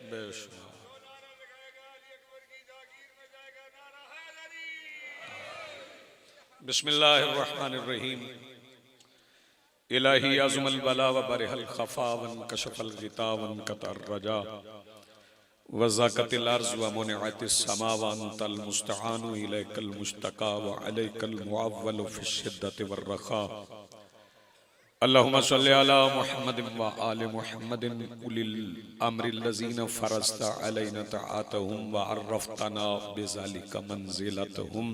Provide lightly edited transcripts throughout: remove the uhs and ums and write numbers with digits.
बेशुमार। बिस्मिल्लाहिर्रहमानिर्रहीम। इलाही अज़मल बला व बरहल खफा वन कशफल गिता वन कतर रजा वज़ाकतिल अर्ज़ व मुनिअतिस समा व अंतल मुस्तआनु इलैकल मुश्तका व अलैकल मुअव्वलु फ़िश्शिद्दति वर्रखा। अल्लाहुम्मा सल्लि अला मुहम्मदिन व आलि मुहम्मदिन उलिल अम्रिल्लज़ीना फ़रज़ता अलैना तआतहुम व अर्रफ़तना बिज़ालिका मंज़िलतहुम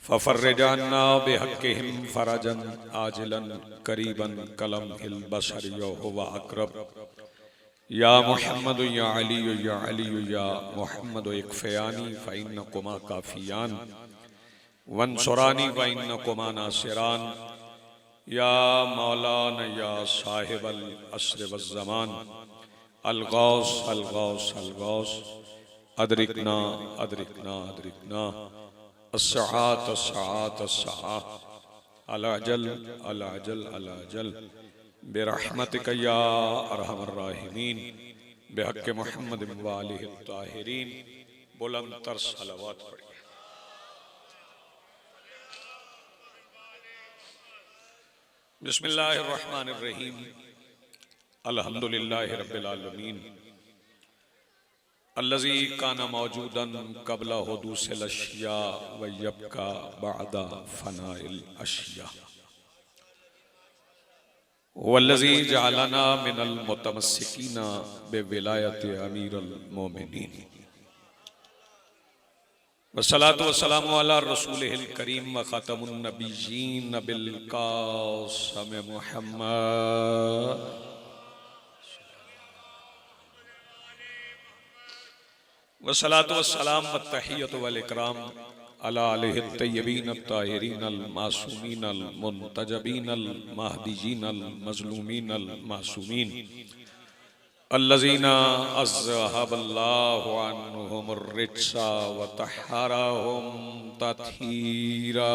फ़फ़र्रिजअन्ना बिहक़्क़िहिम फ़रजन आजिलन क़रीबन कलम्हिल बशरि हुवा अक़रब। या मुहम्मद या अली या मुहम्मद इक्फ़यानी फ़इन्नकुमा काफ़ियान वंसुरानी फ़इन्नकुमा नासिरान। या मौलाना या साहिबल अस्र वज़्ज़मान अल गौस अल गौस अल गौस अदरिकना अदरिकना अदरिकना अस्सआत अस्सआत अस्सआ अल-अजल अल-अजल अल-अजल बिरहमतिका या अरहमर राहिमीन बिहक़्क़ि मुहम्मद व आलिहि ताहिरीन। बुलंद तर सलावत पढ़िए। बिस्मिल्लाहिर्रहमानिर्रहीम। अल्हम्दुलिल्लाहि रब्बिल आलमीन अल्लज़ी काना मौजूदन क़ब्ल हुदूसिल अशिया व यब्का बअदा फ़नाइल अशिया वल्लज़ी जअलना मिनल मुतमस्सिकीना बिविलायति अमीरुल मोमिनीन वस्सलातु वस्सलामु अला रसूलिहिल करीम व ख़ातमुन नबिय्यीन बिल क़ासिम मुहम्मद वस्सलातु वस्सलाम वत्तहिय्यतु वल इकराम अला आलिहि तय्यबीन अत्ताहिरीन अल मासूमीन अल मुंतजबीन अल महदीयीन अल मज़लूमीन अल मासूमीन अल्लज़ीना अज़हबल्लाहु अन्हुमुर रिज्सा व तह्हरहुम तत्हीरा।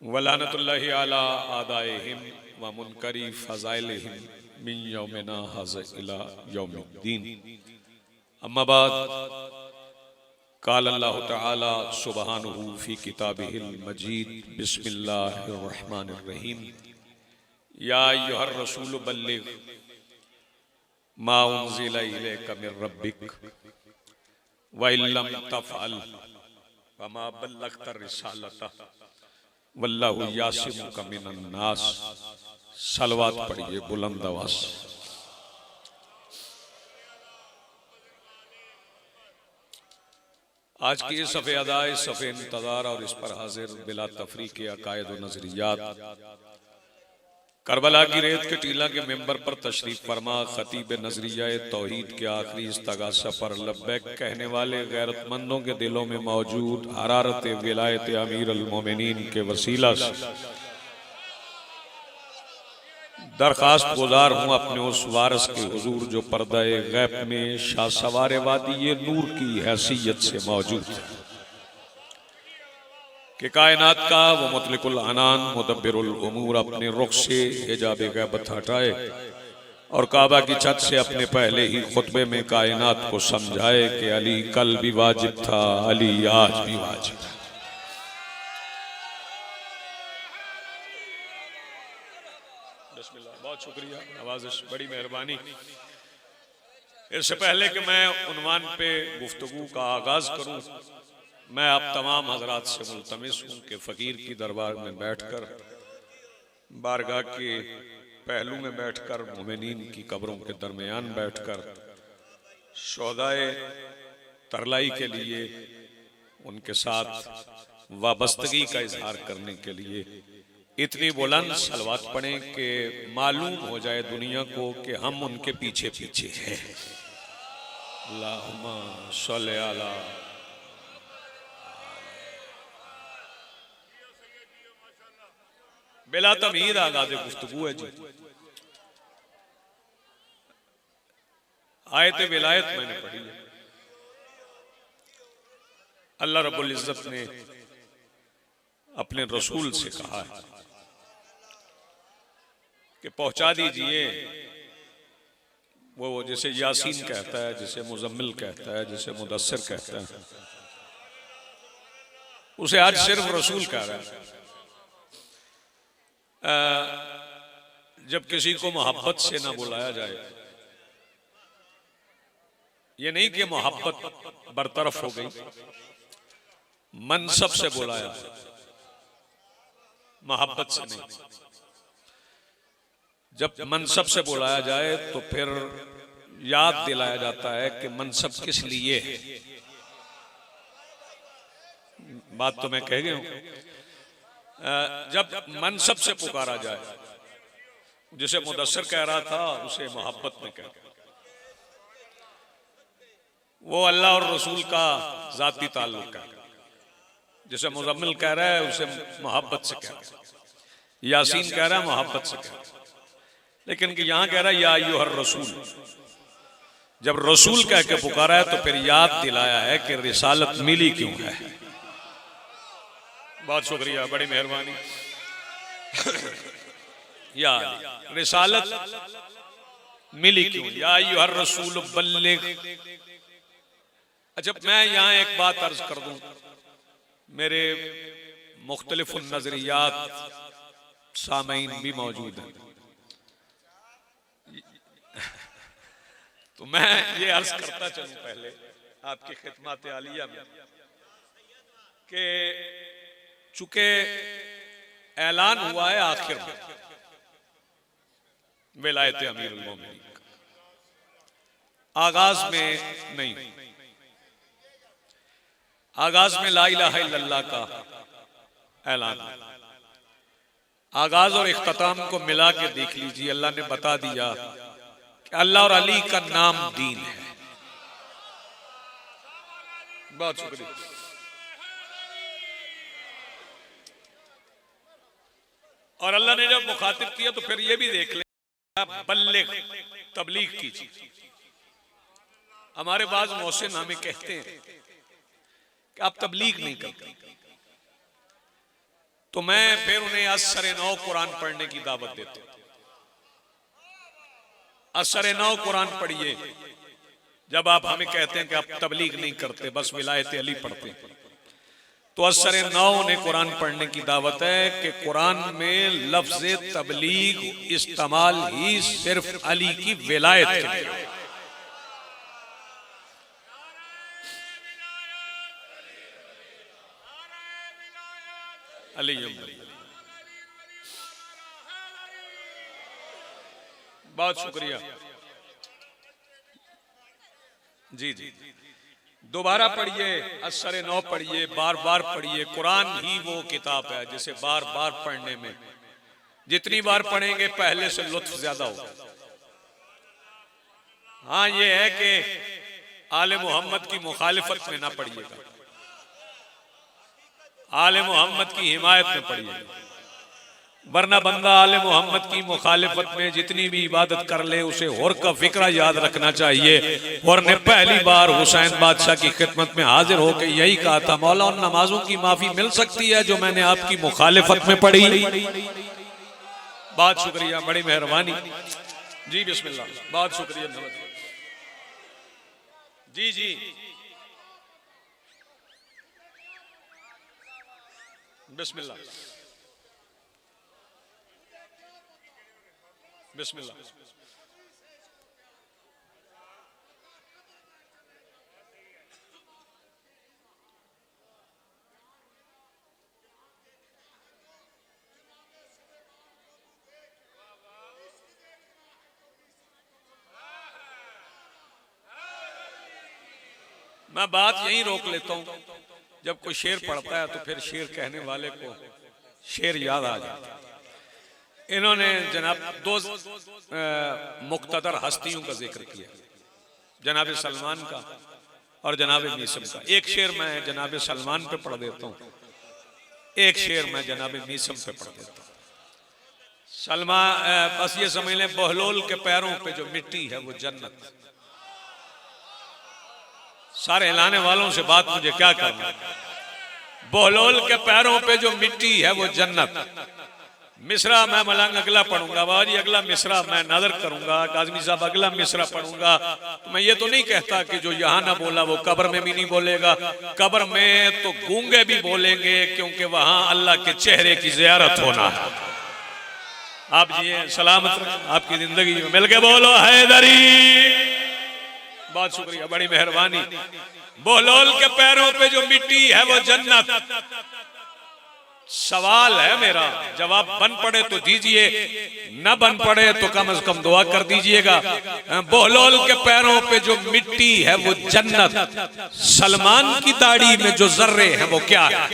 वलानतुल्लाहि अला आदाइहिम व मुनकरी फ़ज़ाइलिहिम मिन यौमिना हाज़ा इला यौमिद्दीन। अम्मा बाद क़ाल अल्लाहु तआला सुब्हानहु फ़ी किताबिहिल मजीद बिस्मिल्लाहिर्रहमानिर्रहीम। या अय्युहर रसूल बल्लिग़ मा उन्ज़िला इलैका मिर रब्बिक व इल्लम तफ़अल फ़मा बल्लग़्ता रिसालतह वल्लाहु यासिमुका मिनन नास। सलवात पढ़िए बुलंद आवाज़ से। आज की ये सफ़े अदाए सफ़े इंतज़ार और इस पर हाजिर बिला तफरीक़ अक़ायद व नज़रियात करबला की रेत के टीला के मेंबर पर तशरीफ फरमा खतीब नजरिया तौहीद के आखिरी इस्तगासा पर लब्बैक कहने वाले गैरतमंदों के दिलों में मौजूद हरारत विलायत अमीर अल मोमिनीन के वसीला से दरखास्त गुजार हूँ अपने उस वारिस के हुजूर जो पर्दाए गैब में शाह सवारे वादी नूर की हैसियत से मौजूद है कि कायनात का वो मुतलिकुल अनान मुदब्बिरुल उमूर अपने रुख से हिजाब गैबत हटाए और काबा की छत से अपने पहले ही खुतबे में कायनात को समझाए कि अली कल भी वाजिब था, अली आज भी वाजिब है। बिस्मिल्लाह, बहुत शुक्रिया, नवाज़िश, बड़ी मेहरबानी। इससे पहले कि मैं उन्वान पे गुफ्तगू का आगाज करूं, मैं आप तमाम हजरात से मुल्तमिस हूँ कि फ़कीर की दरबार में बैठकर बारगाह के पहलू में बैठकर मोमिनीन की कब्रों के दरमियान बैठकर शोहदाए तरलाई के लिए उनके साथ वाबस्तगी का इजहार करने के लिए इतनी बुलंद सलवात पढ़ें कि मालूम हो जाए दुनिया को कि हम उनके पीछे पीछे हैं। अल्लाहुम्मा सल्लि अला। बिला तमीद आगाज़ गुफ्तगू है जी। आयत विलायत मैंने पढ़ी है। अल्लाह रब्बुल इज़्ज़त ने अपने रसूल से कहा है कि पहुंचा दीजिए, वो जिसे यासीन कहता है, जिसे मुजम्मिल कहता है, जिसे मुदस्सिर कहता है, उसे आज सिर्फ रसूल कह रहा है। जब किसी को मोहब्बत से ना बुलाया जाए, ये नहीं कि मोहब्बत बरतरफ हो गई, मनसब से बुलाया, मोहब्बत से नहीं। जब मनसब से बुलाया जाए तो फिर याद दिलाया जाता है कि मनसब किस लिए है। बात तो मैं कह गया हूं। जब मनसब से पुकारा जाए, जिसे मुदस्सिर कह रहा था उसे मोहब्बत में कह, वो अल्लाह और रसूल का जाती ताल्लुक है। जिसे मुजम्मिल कह रहा है उसे मोहब्बत से कह रहा है, यासीन कह रहा है मोहब्बत से कह रहा है। लेकिन कि यहां कह रहा है या अय्युहर रसूल। जब रसूल कह के पुकारा है तो फिर याद दिलाया है कि रिसालत मिली क्यों है। बहुत शुक्रिया, बड़ी मेहरबानी। या रिसालत मिली क्यों, या अय्युहर रसूल बल्लिग। अच्छा, मैं यहां एक बात अर्ज कर दूं, मेरे मुख्तलिफ नजरियात सामईन भी मौजूद हैं, तो मैं ये अर्ज करता चलूं पहले आपकी खिदमत आलिया में कि चूंकि ऐलान हुआ है आखिर में विलायत अमीरुल मोमिनीन, आगाज में नहीं। आगाज में ला इलाहा इल्लल्लाह का ऐलान, आगाज और इख्तिताम को मिला के देख लीजिए। अल्लाह ने बता दिया कि अल्लाह और अली का नाम दीन है। बहुत शुक्रिया। और अल्लाह ने जब मुखातिब किया तो फिर ये भी देख ले, बल्लिग, तबलीग कीजिए। हमारे बाज मोहसिन हमें कहते हैं कि आप तबलीग नहीं करते, तो मैं फिर उन्हें असर नौ कुरान पढ़ने की दावत देता हूं। असर नौ कुरान पढ़िए। जब आप हमें कहते हैं कि आप तबलीग नहीं करते, बस विलायत अली पढ़ते हैं, तो असर नौ ने कुरान पढ़ने की दावत है कि कुरान में लफ्ज तबलीग इस्तेमाल ही सिर्फ अली की विलायत के लिए। अली बहुत शुक्रिया जी जी। दोबारा पढ़िए, असर नौ पढ़िए, बार बार पढ़िए। कुरान ही वो किताब है जिसे बार बार पढ़ने में जितनी बार पढ़ेंगे पहले से लुत्फ ज्यादा होगा। हाँ, ये है कि आले मोहम्मद की मुखालिफत में ना पढ़िएगा, आले मोहम्मद की हिमायत में पढ़िएगा। वरना बंदा आले मोहम्मद की मुखालिफत में जितनी भी इबादत कर ले उसे और का फिक्रा याद रखना चाहिए। और ने पहली बार हुसैन बादशाह की खिदमत में हाजिर होकर यही कहा था, मौला उन नमाजों की माफी मिल सकती है जो मैंने आपकी मुखालिफत में पढ़ी। बहुत शुक्रिया, बड़ी मेहरबानी जी। बिस्मिल्लाह, बहुत शुक्रिया जी जी। बिस्मिल्लाह बिस्मिल्लाह। मैं बात यहीं रोक लेता हूं। जब कोई शेर पढ़ता है तो फिर शेर कहने वाले को शेर याद आ जाता है। इन्होंने जनाब दो मुक्तदर हस्तियों का जिक्र किया, जनाब सलमान का और जनाब मीसम का। एक शेर मैं जनाब सलमान पे पढ़ देता हूँ, एक शेर मैं जनाब मीसम पे पढ़ देता हूँ। सलमान, बस ये समझ लें, बहलोल के पैरों पे जो मिट्टी है वो जन्नत। सारे हिलाने वालों से बात मुझे क्या करना। बहलोल के पैरों पे जो मिट्टी है वो जन्नत, मिसरा मैं मलंग अगला पढ़ूंगा, बाबा जी अगला मिसरा मैं नजर करूंगा, काजमी साहब अगला मिसरा पढ़ूंगा। तो मैं ये तो नहीं कहता कि जो यहाँ ना बोला वो कब्र में भी नहीं बोलेगा। कब्र में तो गूंगे भी बोलेंगे, क्योंकि वहां अल्लाह के चेहरे की ज़ियारत होना है। आप जी सलामत आपकी जिंदगी में मिल के बोलो हैदरी। बहुत शुक्रिया, बड़ी मेहरबानी। बोहलोल के पैरों पे जो मिट्टी है वो जन्नत। सवाल है मेरा, जवाब बन पड़े तो दीजिए, न बन पड़े तो कम से कम दुआ कर दीजिएगा। बोहलोल के पैरों पे जो मिट्टी है वो जन्नत। सलमान की दाढ़ी में जो जर्रे हैं वो क्या है?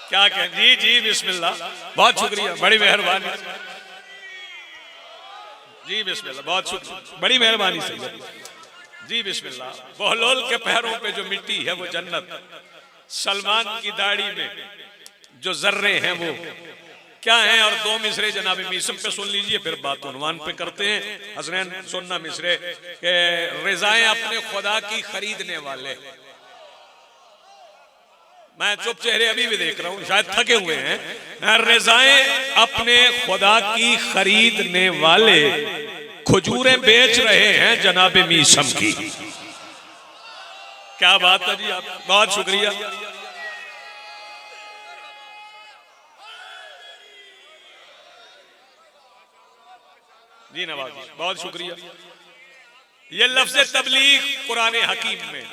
क्या कहें? जी जी बिस्मिल्लाह, बहुत शुक्रिया, बड़ी मेहरबानी। जी बिस्मिल्लाह, बहुत शुक्रिया, बड़ी मेहरबानी सही जी बिस्मिल्लाह। बोहलोल के पैरों पे जो मिट्टी है वो जन्नत। सलमान की दाढ़ी में जो जर्रे हैं वो क्या हैं? और दो मिसरे जनाब मीसम पे सुन लीजिए, फिर बात उन्वान पे करते हैं। हसनैन सुनना मिसरे के रिजाएं अपने खुदा की खरीदने वाले। मैं चुप चेहरे अभी भी देख रहा हूं, शायद थके हुए हैं। रिजाएं अपने खुदा की खरीदने वाले खजूरें बेच रहे हैं जनाब मीसम की। क्या बात है जी, आप बहुत शुक्रिया। जी नवाज, बहुत शुक्रिया। ये लफ्ज़ तबलीग कुरान हकीम में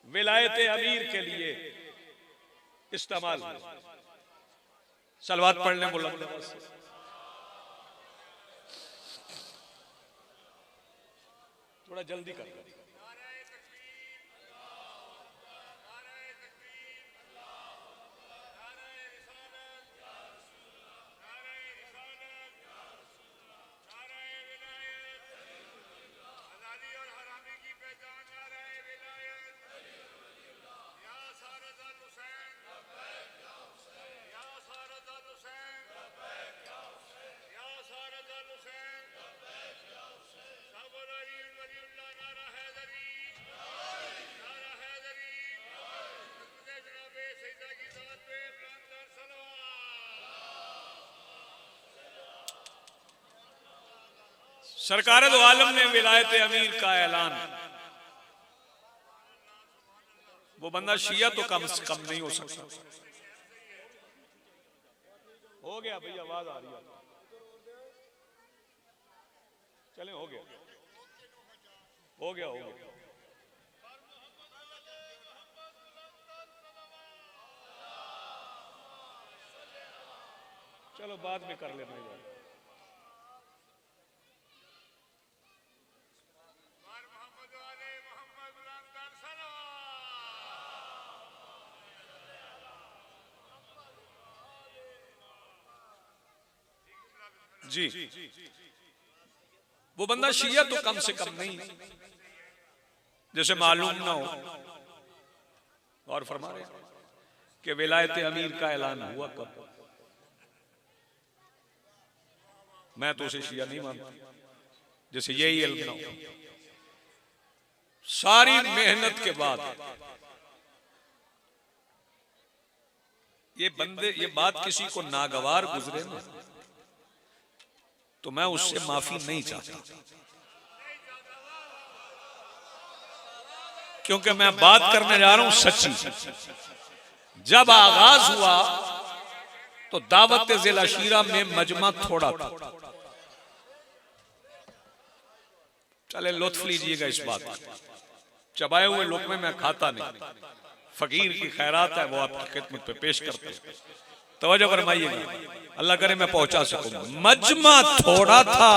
विलायत अमीर के लिए इस्तेमाल। सलवात पढ़ने बोला, थोड़ा जल्दी कर। सरकार दो आलम ने विलायत अमीर का ऐलान। वो बंदा शिया तो कम से कम नहीं हो सकता। हो गया भाई, आवाज आ रही है, चलें, हो गया हो गया हो गया। चलो बाद में कर लेना यार। जी, वो बंदा शिया तो कम से कम नहीं, जैसे मालूम ना हो। और फरमा रहे कि विलायत अमीर का ऐलान हुआ कब? मैं तो उसे शिया नहीं मानता, जैसे यही इल्म ना हो। सारी मेहनत के बाद ये बात किसी को नागवार गुजरे ना, तो मैं उससे माफी नहीं चाहता, क्योंकि मैं बात करने जा रहा हूं सच्ची। जब आगाज हुआ तो दावत जिला शीरा में मजमा थोड़ा था। चले लुत्फ लीजिएगा इस बात का। चबाए हुए लोकमे मैं खाता नहीं, फकीर की खैरात है वो आपकी खिदमत पे पेश करते हैं। तवज्जो फरमाइएगा, अल्लाह करे मैं पहुंचा सकूं। मजमा थोड़ा था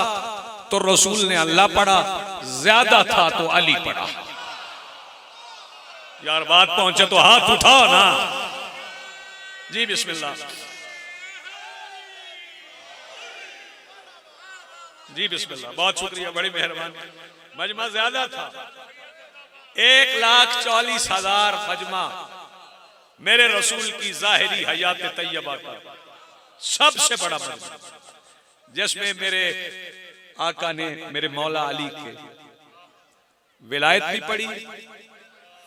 तो रसूल ने अल्लाह पढ़ा, ज्यादा था तो अली पढ़ा। यार बात पहुंचे तो हाथ उठाओ ना। जी बिस्मिल्लाह। जी बिस्मिल्लाह, बहुत शुक्रिया, बड़ी मेहरबानी। मजमा ज्यादा था, 1,40,000 मजमा मेरे रसूल की जाहिरी हयात तैयबा का सबसे बड़ा मजमा, जिसमें मेरे आका ने मेरे मौला अली के विलायत भी पढ़ी,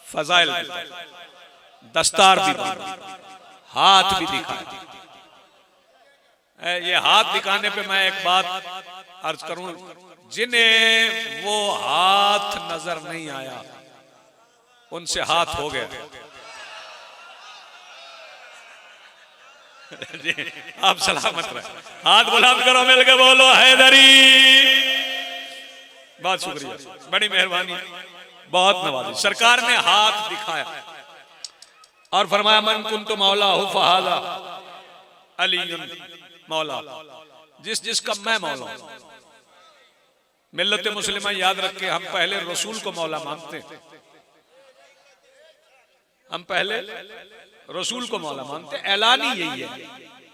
फजाइल भी पढ़ी, दस्तार भी पढ़ी, हाथ भी दिखाया। ये हाथ दिखाने पे मैं एक बात अर्ज करूं, जिन्हें वो हाथ नजर नहीं आया उनसे हाथ हो गया। जी, आप सलामत रहे। हाथ बुलंद करो, मिलकर बोलो हैदरी। बहुत शुक्रिया, बड़ी मेहरबानी, बहुत नवाजी। सरकार ने हाथ दिखाया और फरमाया मन कुन्तु मौला हु फहादा अलीयुन मौला, जिस जिसका मैं मौला हूं। मिल्लत मुस्लिमा याद रख के, हम पहले रसूल को मौला मानते हैं, हम पहले रसूल को मौला मानते। ऐलान ही यही है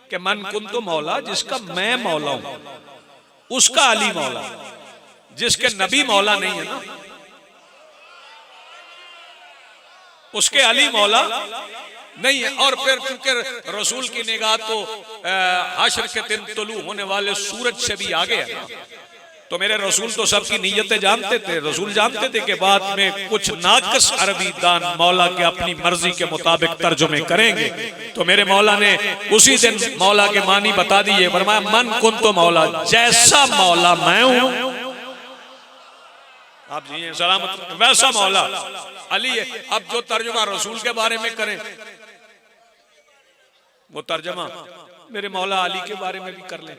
कि मन कुन्तु मौला, जिसका मैं मौला हूं उसका अली मौला, जिसके नबी मौला नहीं है ना उसके अली मौला नहीं है। और फिर क्योंकि रसूल की निगाह तो हश्र के दिन तुलू होने वाले सूरज से भी आगे है ना, तो मेरे रसूल तो सबकी नीयतें जानते थे। रसूल जानते थे कि बाद में कुछ नाकस अरबी दान मौला के अपनी मर्जी के मुताबिक तर्जुमे करेंगे, तो मेरे मौला ने उसी दिन मौला के मानी बता दिए। फरमाया मन कुन्तु मौला, जैसा मौला मैं हूं, आप जी सलामत, वैसा मौला अली है। अब जो तर्जुमा रसूल के बारे में करें वो तर्जुमा मेरे मौला अली के बारे में भी कर लें।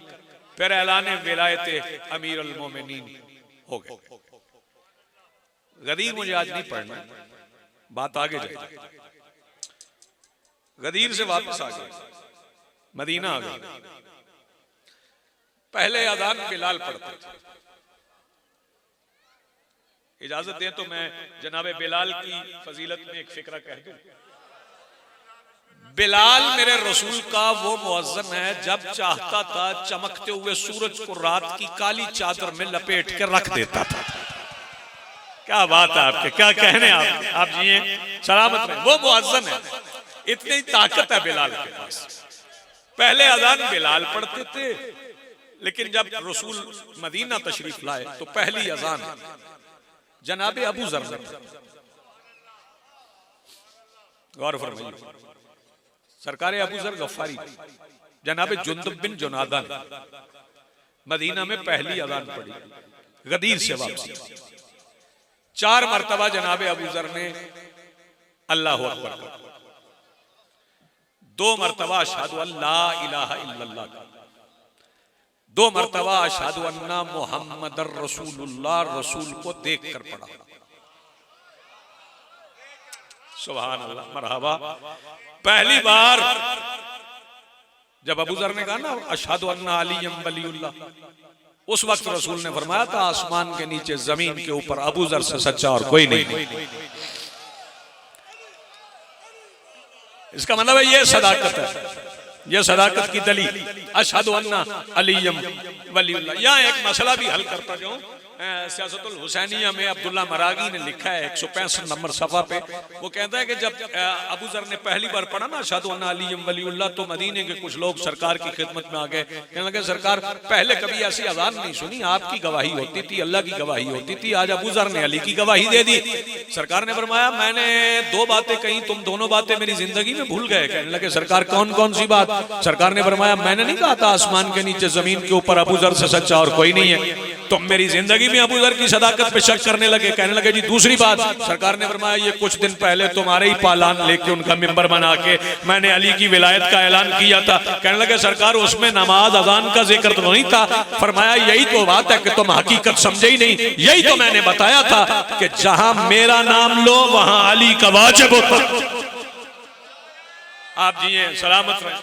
फिर ऐलान विलायत अमीर अल मोमिनीन हो गए। गदीर मुझे आज नहीं पढ़ना, बात आगे जाए। गदीर से वापस आ गए, मदीना आ गए। पहले अजान बिलाल पढ़ते थे। इजाजत दें तो मैं जनाबे बिलाल की फजीलत में एक फिक्रा कह दूं। बिलाल मेरे रसूल का वो मुअज्जिन है, जब चाहता था चमकते हुए सूरज को रात की काली चादर में लपेट के रख देता था। क्या बात है आपके, क्या कहने आप जिए सलामत रहे। वो मुअज्जिन है, इतनी ताकत है बिलाल के पास। पहले अजान बिलाल पढ़ते थे, लेकिन जब रसूल मदीना तशरीफ लाए तो पहली अजान जनाबे अबू जर ने, गौर फरमाइए, सरकार अबू जर गफ्फारी जनाबे जुंदब बिन जुनादा ने मदीना में पहली अजान पढ़ी, गदीर से वापसी। 4 मरतबा जनाबे अबू जर ने अल्लाहु अकबर कहा, 2 मरतबा अशहदु अल्ला इलाहा इल्लल्लाह, 2 मरतबा अशहदु अन्ना मुहम्मदर रसूलुल्लाह, रसूल को देख कर पढ़ा। सुभान अल्लाह, मरहबा। पहली बार जब अबू जर ने कहा ना अशहदु अन्ना अलीय्यम वलीउल्लाह, उस वक्त रसूल ने फरमाया था आसमान के नीचे जमीन के ऊपर अबू जर से सच्चा और कोई नहीं। इसका मतलब है ये सदाकत है, ये सदाकत की दलील अशहदु अन्ना अलीय्यम वलीउल्लाह। यहाँ एक मसला भी हल करता जाऊं। सियासतुल हुसैनिया में अब्दुल्ला मरागी ने लिखा है 165 नंबर सफा पे, वो कहता है कि जब अबू जर ने पहली बार पढ़ा ना अशहदु अन्ना अलीय्यम वलीउल्लाह, तो मदीने के कुछ लोग सरकार की खिदमत में आ गए। कहने लगे सरकार पहले कभी ऐसी अजान नहीं सुनी, आपकी गवाही होती थी, अल्लाह की गवाही होती थी, आज अबू जर ने अली की गवाही दे दी। सरकार ने फरमाया मैंने 2 बातें कही, तुम दोनों बातें मेरी जिंदगी में भूल गए। कहने लगे सरकार कौन कौन सी बात? सरकार ने फरमाया मैंने नहीं कहा था आसमान के नीचे जमीन के ऊपर अबू जर से सच्चा और कोई नहीं है, तुम मेरी जिंदगी में अबू जर की सदाकत पे शक करने लगे। कहने लगे जी दूसरी बात, सरकार ने फरमाया ये कुछ दिन पहले तुम्हारे ही पालान लेके उनका मिंबर बना के मैंने अली की विलायत का ऐलान किया था। कहने लगे सरकार उसमें नमाज अजान का जिक्र तो नहीं था। फरमाया यही तो बात है कि तुम हकीकत समझे ही नहीं, यही तो मैंने बताया था कि जहां मेरा नाम लो वहां अली का वाजिब होता। आप जिए सलामत रहे,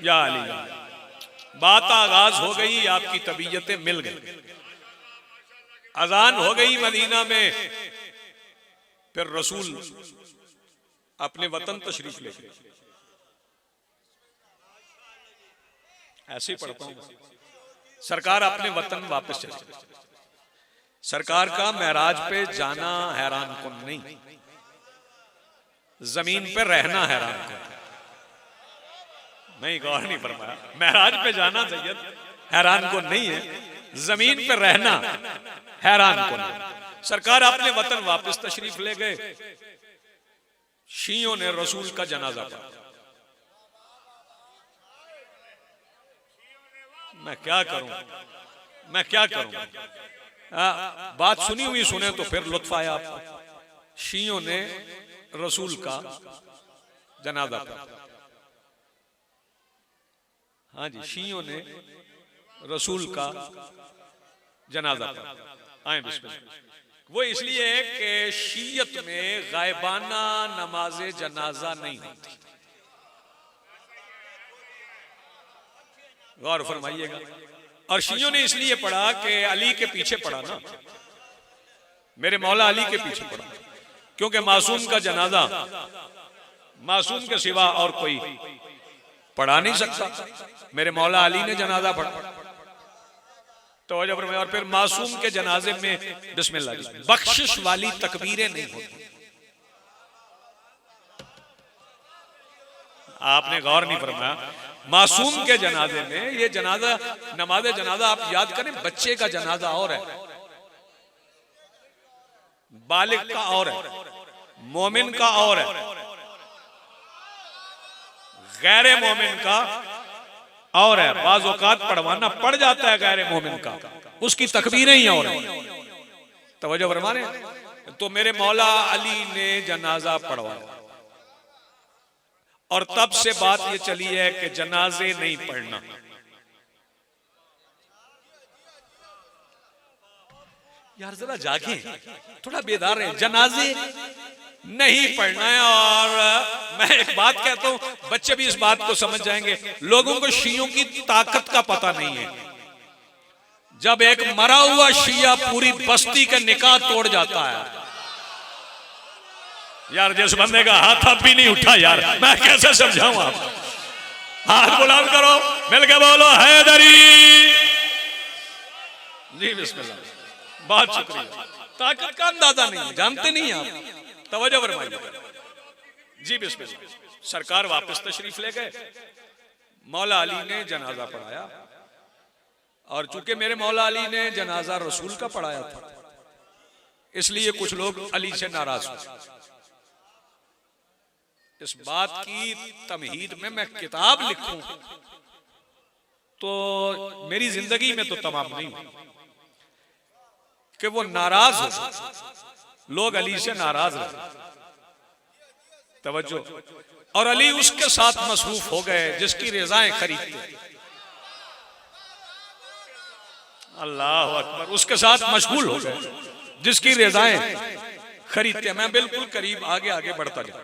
या अली। बात आगाज हो गई, आपकी तबीयतें मिल गई, अजान हो गई मदीना में। फिर रसूल अपने वतन तशरीफ ले गए। ऐसे ही पढ़ता हूं, सरकार अपने वतन वापस चले गए। सरकार का महराज पे जाना हैरान कुन नहीं, जमीन पे रहना हैरान कुन। नहीं, गौर नहीं फरमाया, महराज पे जाना सैयद हैरान को नहीं है, जमीन पे रहना हैरान को नहीं। सरकार अपने वतन वापस तशरीफ ले गए। शियों ने रसूल का जनाजा पढ़ा। मैं क्या करूं, मैं क्या करूं। बात सुनी हुई सुने तो फिर लुत्फ आया आपको। शियों ने रसूल का जनाजा पढ़ा। हाँ जी, शियों ने रसूल का जनाजा पढ़ा। आए बिस्मिल्लाह। वो इसलिए कि शीयत में गायबाना नमाज जनाजा नहीं होती। गौर फरमाइएगा। और शियों ने इसलिए पढ़ा कि अली के पीछे पढ़ा ना, मेरे मौला अली के पीछे पढ़ा, क्योंकि मासूम का जनाजा मासूम के सिवा और कोई पढ़ा नहीं सकता। मेरे मौला अली ने जनाजा पढ़ा। तो और फिर मासूम के जनाजे में बिस्मिल्लाह बख्शिश वाली तकबीरें नहीं होती। आपने गौर नहीं फरमाया। मासूम के जनाजे में, ये जनाजा नमाज जनाजा आप याद करें, बच्चे का जनाजा और है, बालिग का और है, मोमिन का और है, गैर मोमिन का और है। बाज़ औक़ात पढ़वाना पड़ जाता है गैर मोमिन का, उसकी तकबीरें ही और हैं। तवज्जो फरमाने। तो मेरे मौला अली ने जनाजा पढ़वाया और तब से बात ये चली है कि जनाजे नहीं पढ़ना। यार जरा जागे, थोड़ा बेदार है, जनाजे नहीं पढ़ना है। और मैं एक बात कहता हूं, बच्चे भी इस बात को समझ जाएंगे। लोगों को शियों की ताकत का पता नहीं है। जब एक मरा हुआ शिया पूरी बस्ती का निकाह तोड़ जाता है, यार जिस बंदे का हाथ अब भी नहीं उठा, यार मैं कैसे समझाऊं आप। हाथ बुलंद करो, मिलके बोलो हैदरी। जी बिस्मिल्लाह, बहुत शुक्रिया। ताकत का अंदाजा नहीं, जानते नहीं आप। तवज्जो फरमाइए। जी बिस्मिल्लाह। सरकार वापस तशरीफ ले गए, मौला अली ने जनाजा पढ़ाया। और चूंकि मेरे मौला अली ने जनाजा रसूल का पढ़ाया था, इसलिए कुछ लोग अली से नाराज हुए। इस बात की तमहीद में मैं किताब लिखूं तो मेरी जिंदगी में तो तमाम नहीं कि वो नाराज हो, लोग अली से नाराज रहे। तवज्जो। और अली उसके साथ मसरूफ हो गए जिसकी रज़ाएं खरीदते। अल्लाह अकबर। उसके साथ मशगूल हो गए जिसकी रज़ाएं खरीदते। मैं बिल्कुल करीब आगे आगे बढ़ता गया।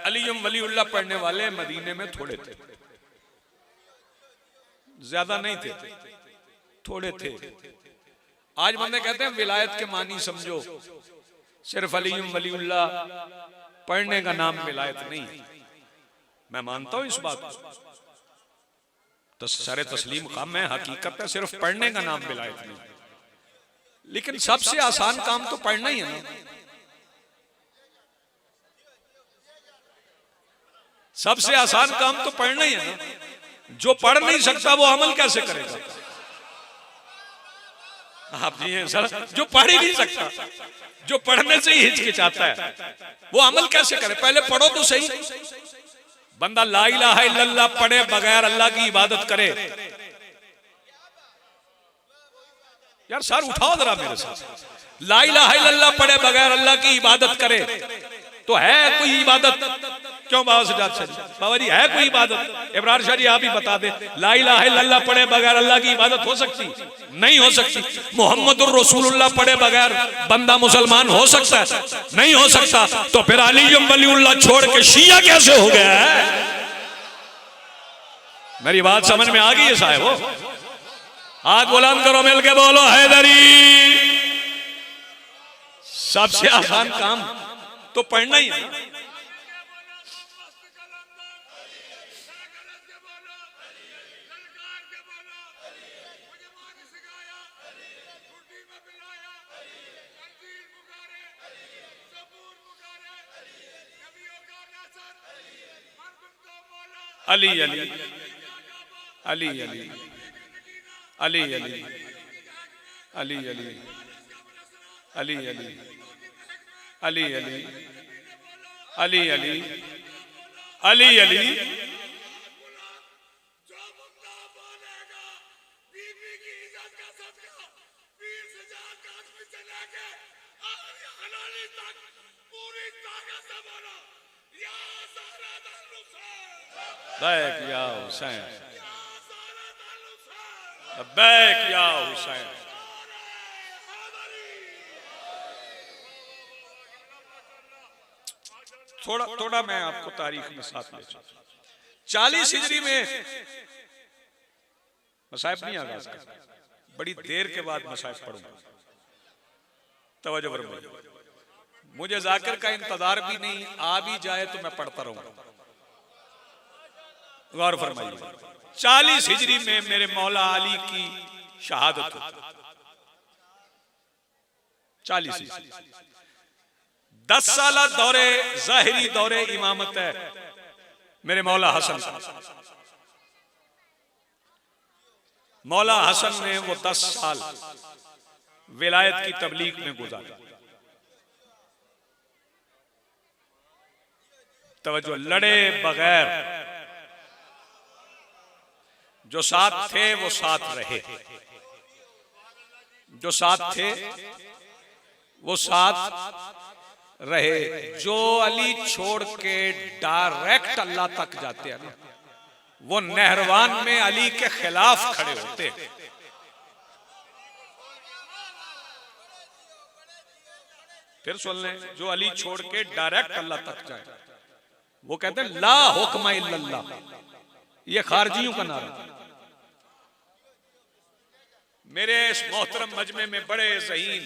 अली वलीउल्लाह पढ़ने वाले मदीने में थोड़े थे, ज्यादा नहीं थे, थोड़े थे। आज बंदे कहते हैं विलायत के मानी समझो, सिर्फ अली वलीउल्लाह पढ़ने का नाम विलायत नहीं। मैं मानता हूं इस बात को, तो सरे तस्लीम काम है, हकीकत है, सिर्फ पढ़ने का नाम विलायत नहीं। लेकिन सबसे आसान काम तो पढ़ना ही है ना। सबसे आसान काम तो पढ़ना ही है ना। जो पढ़ नहीं सकता वो अमल कैसे करेगा? आप जी हैं सर, जो पढ़ ही नहीं सकता, जो पढ़ने से ही हिचकिचाता है, वो अमल कैसे करे? पहले पढ़ो तो सही। बंदा ला इलाहा इल्लल्लाह पढ़े बगैर अल्लाह की इबादत करे। यार सर उठाओ जरा मेरे साथ। ला इलाहा इल्लल्लाह पढ़े बगैर अल्लाह की इबादत करे तो है कोई इबादत? क्यों बाबा सजाद शाह जी, बाबा जी है कोई इबादत? इब्रार शाह जी आप ही बता दे, ला इलाहा इल्लल्लाह पढ़े बगैर अल्लाह की इबादत हो सकती? नहीं हो सकती। मोहम्मदुर रसूलुल्लाह पढ़े बगैर बंदा मुसलमान हो सकता है? नहीं हो सकता। तो फिर अली वलीउल्लाह छोड़ के शिया कैसे हो गया है? मेरी बात समझ में आ गई है साहब? हाथ बुलंद करो, मिलके बोलो हैदरी। सबसे आसान काम तो पढ़ना ही है। अली अली अली अली अली अली अली अली अली अली अली अली अली अली अली अली बैक या हुसैन, बैक या हुसैन। थोड़ा थोड़ा मैं आपको तारीख में साथ ले चलूं। 40 हिजरी में मसाइब नहीं आगाज कर, बड़ी देर के बाद मसाइब पढ़ूंगा। तवज्जो फरमाइए, मुझे जाकिर का इंतजार भी नहीं, आ भी जाए तो मैं पढ़ता रहूंगा। गौर फरमाइए, 40 हिजरी में मेरे मौला अली की शहादत हुई। 40 हिजरी 10 साल दौरे ज़ाहिरी दौरे इमामत है मेरे मौला हसन। मौला हसन ने वो 10 साल विलायत की तबलीग में गुजारा। तवज्जो, लड़े बगैर, जो साथ थे वो साथ रहे, जो साथ थे वो साथ रहे। जो अली छोड़ के डायरेक्ट अल्लाह तक जाते हैं ना, वो नहरवान में अली के खिलाफ खड़े होते हैं। फिर सुन लें, जो अली छोड़ के डायरेक्ट अल्लाह तक जाए वो कहते हैं ला हुक्म इल्लल्लाह। ये खारजियों का नारा। मेरे इस मोहतरम मजमे में बड़े ज़हीन,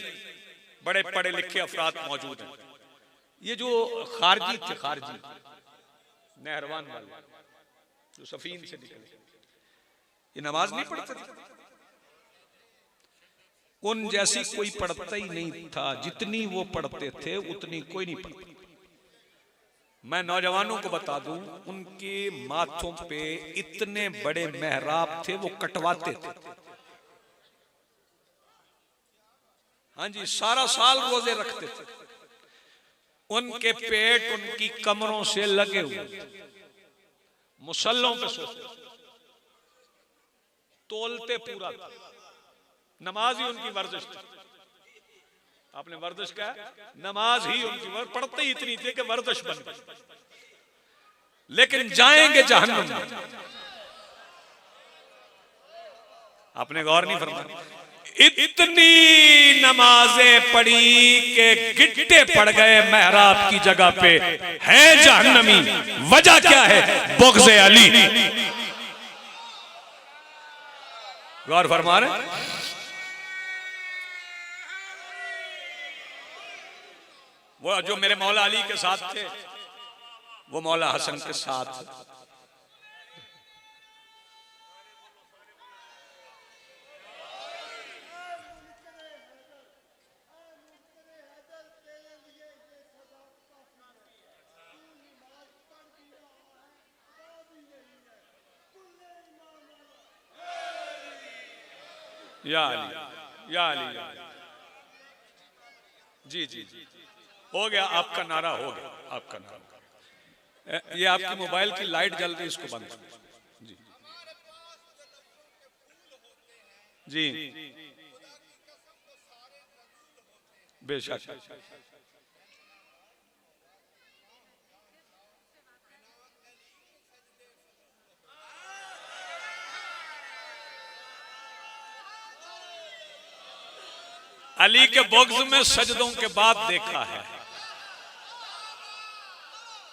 बड़े पढ़े लिखे अफराद मौजूद हैं। ये जो खारजी थे, खारजी नहरवान वाले जो सफीन से निकले, ये नमाज नहीं पढ़ते थे। उन जैसी कोई पढ़ता ही नहीं था। जितनी वो पढ़ते थे उतनी कोई नहीं पढ़ता। मैं नौजवानों को बता दूं, उनके माथों पे इतने बड़े मेहराब थे, वो कटवाते थे। हाँ जी, सारा साल रोजे रखते थे। उनके पेट उनकी कमरों से लगे हुए, मुसल्लों पे सोते, तोलते पूरा था। नमाज ही उनकी वर्जिश थी। आपने वर्जिश कहा, नमाज ही उनकी पढ़ते ही इतनी थी कि वर्जिश बन गई। लेकिन जाएंगे जहन्नम में। आपने गौर नहीं फरमाया, इतनी नमाजें पढ़ी कि गिट्टे पड़ गए मेहराब की जगह पे। है जहन्नमी, वजह क्या है? बुग़्ज़ अली। गौर फरमा रहे, वो जो मेरे मौला अली के साथ थे वो मौला हसन के साथ। या अली, या अली, या अली। जी जी जी, हो गया आपका नारा, हो गया आपका नारा। ये आपकी मोबाइल की लाइट जल रही, इसको बंद जी जी, बेशक। अली के बुग़्ज़ में सजदों के बाद देखा है।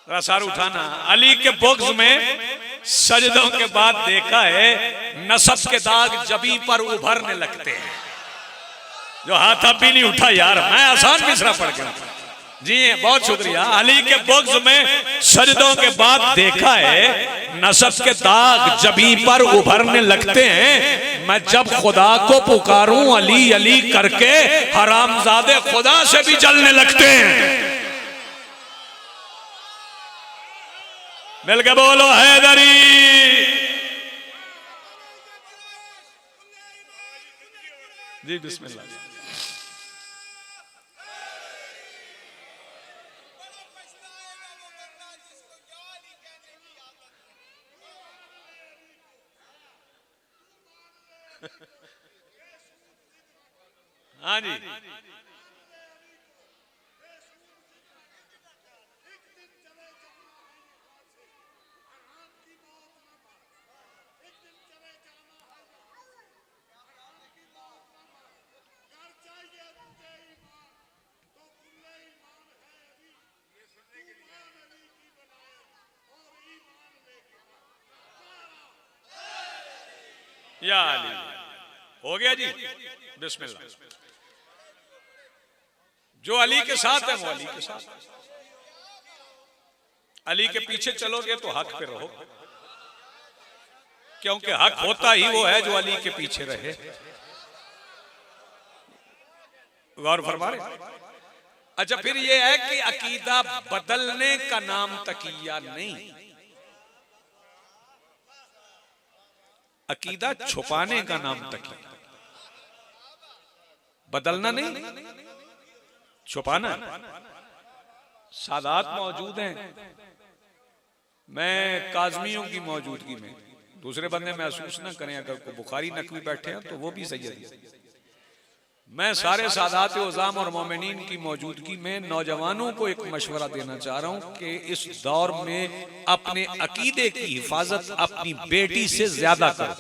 रसार उठाना, अली के बुग़्ज़ में सजदों के बाद देखा है। नसब के दाग जबी पर उभरने लगते हैं। जो हाथ अब भी नहीं उठा यार, मैं आसान मिसरा पढ़ गया। जी बहुत शुक्रिया। अली के बुग़्ज़ में सजदों के बाद देखा है, नसब के दाग जबी पर उभरने लगते हैं। मैं जब खुदा को पुकारूं अली अली करके, हरामजादे खुदा से भी जलने लगते हैं। मिलके बोलो हैदरी। जी बिस्मिल्लाह। हाँ जी, या अली हो गया जी। बिस्मिल्लाह। जो अली के साथ है वो अली के साथ, अली के पीछे चलोगे तो हक पे रहो, क्योंकि हक होता ही वो है जो अली के पीछे रहे। गौर फरमा रहे। अच्छा, फिर ये है कि अकीदा बदलने का नाम तकिया नहीं, अकीदा छुपाने का नाम तकिया। बदलना नहीं, छुपाना। सादात मौजूद हैं, मैं काज़मियों की मौजूदगी में, दूसरे बंदे महसूस ना करें, अगर कोई बुखारी नकवी बैठे हैं तो वो भी सही है। मैं सारे सादात उज़ाम और मोमिनीन की मौजूदगी में नौजवानों को एक मशवरा देना चाह रहा हूं कि इस दौर में अपने अकीदे की हिफाजत अपनी बेटी से ज्यादा करो।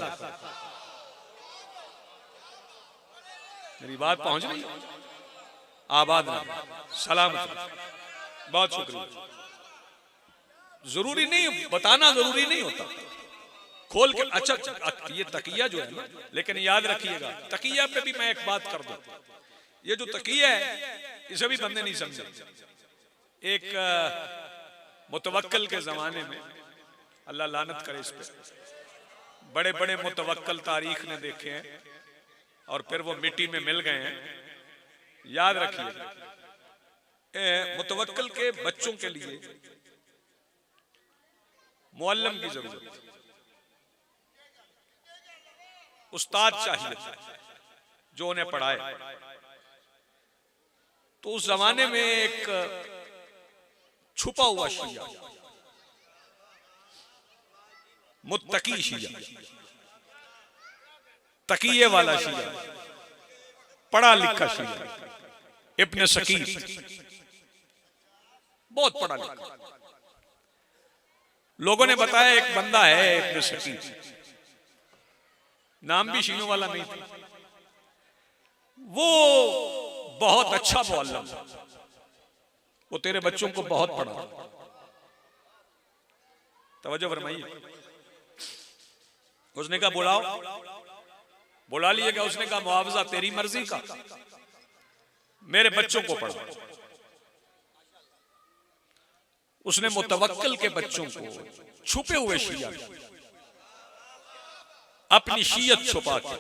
मेरी बात पहुंच रही? आबाद सलामत, बहुत शुक्रिया। जरूरी नहीं बताना, जरूरी नहीं होता खोल के। अच्छा, ये तकिया जो है ना, लेकिन याद रखिएगा तकिया पे भी मैं एक बात कर दूं, ये जो तकिया है इसे भी बंदे नहीं समझे। एक मुतवक्किल के जमाने में, अल्लाह लानत करे इस पे, बड़े बड़े मुतवक्किल तारीख ने देखे हैं और फिर वो मिट्टी में मिल गए हैं। याद रखिए, मुतवक्किल के बच्चों के लिए मुअल्लिम की जरूरत, उस्ताद चाहिए जो उन्हें पढ़ाए। तो उस जमाने में एक छुपा हुआ शिया, मुत्तकी शिया, तकिए वाला शिया, पढ़ा लिखा शिया, इब्न शकीर, बहुत पढ़ा लिखा। लोगों ने बताया एक बंदा है इब्न शकीर, नाम भी शीनों वाला नहीं था, वो बहुत अच्छा मुअल्लिम था, वो तेरे बच्चों को बहुत पढ़ा। तवज्जो फरमाइए। उसने कहा बुलाओ, बुला लिएगा। उसने कहा मुआवजा तेरी मर्जी का, मेरे बच्चों को पढ़ा। उसने मुतवक्किल के बच्चों को, छुपे हुए शिया, अपनी शीयत छुपा के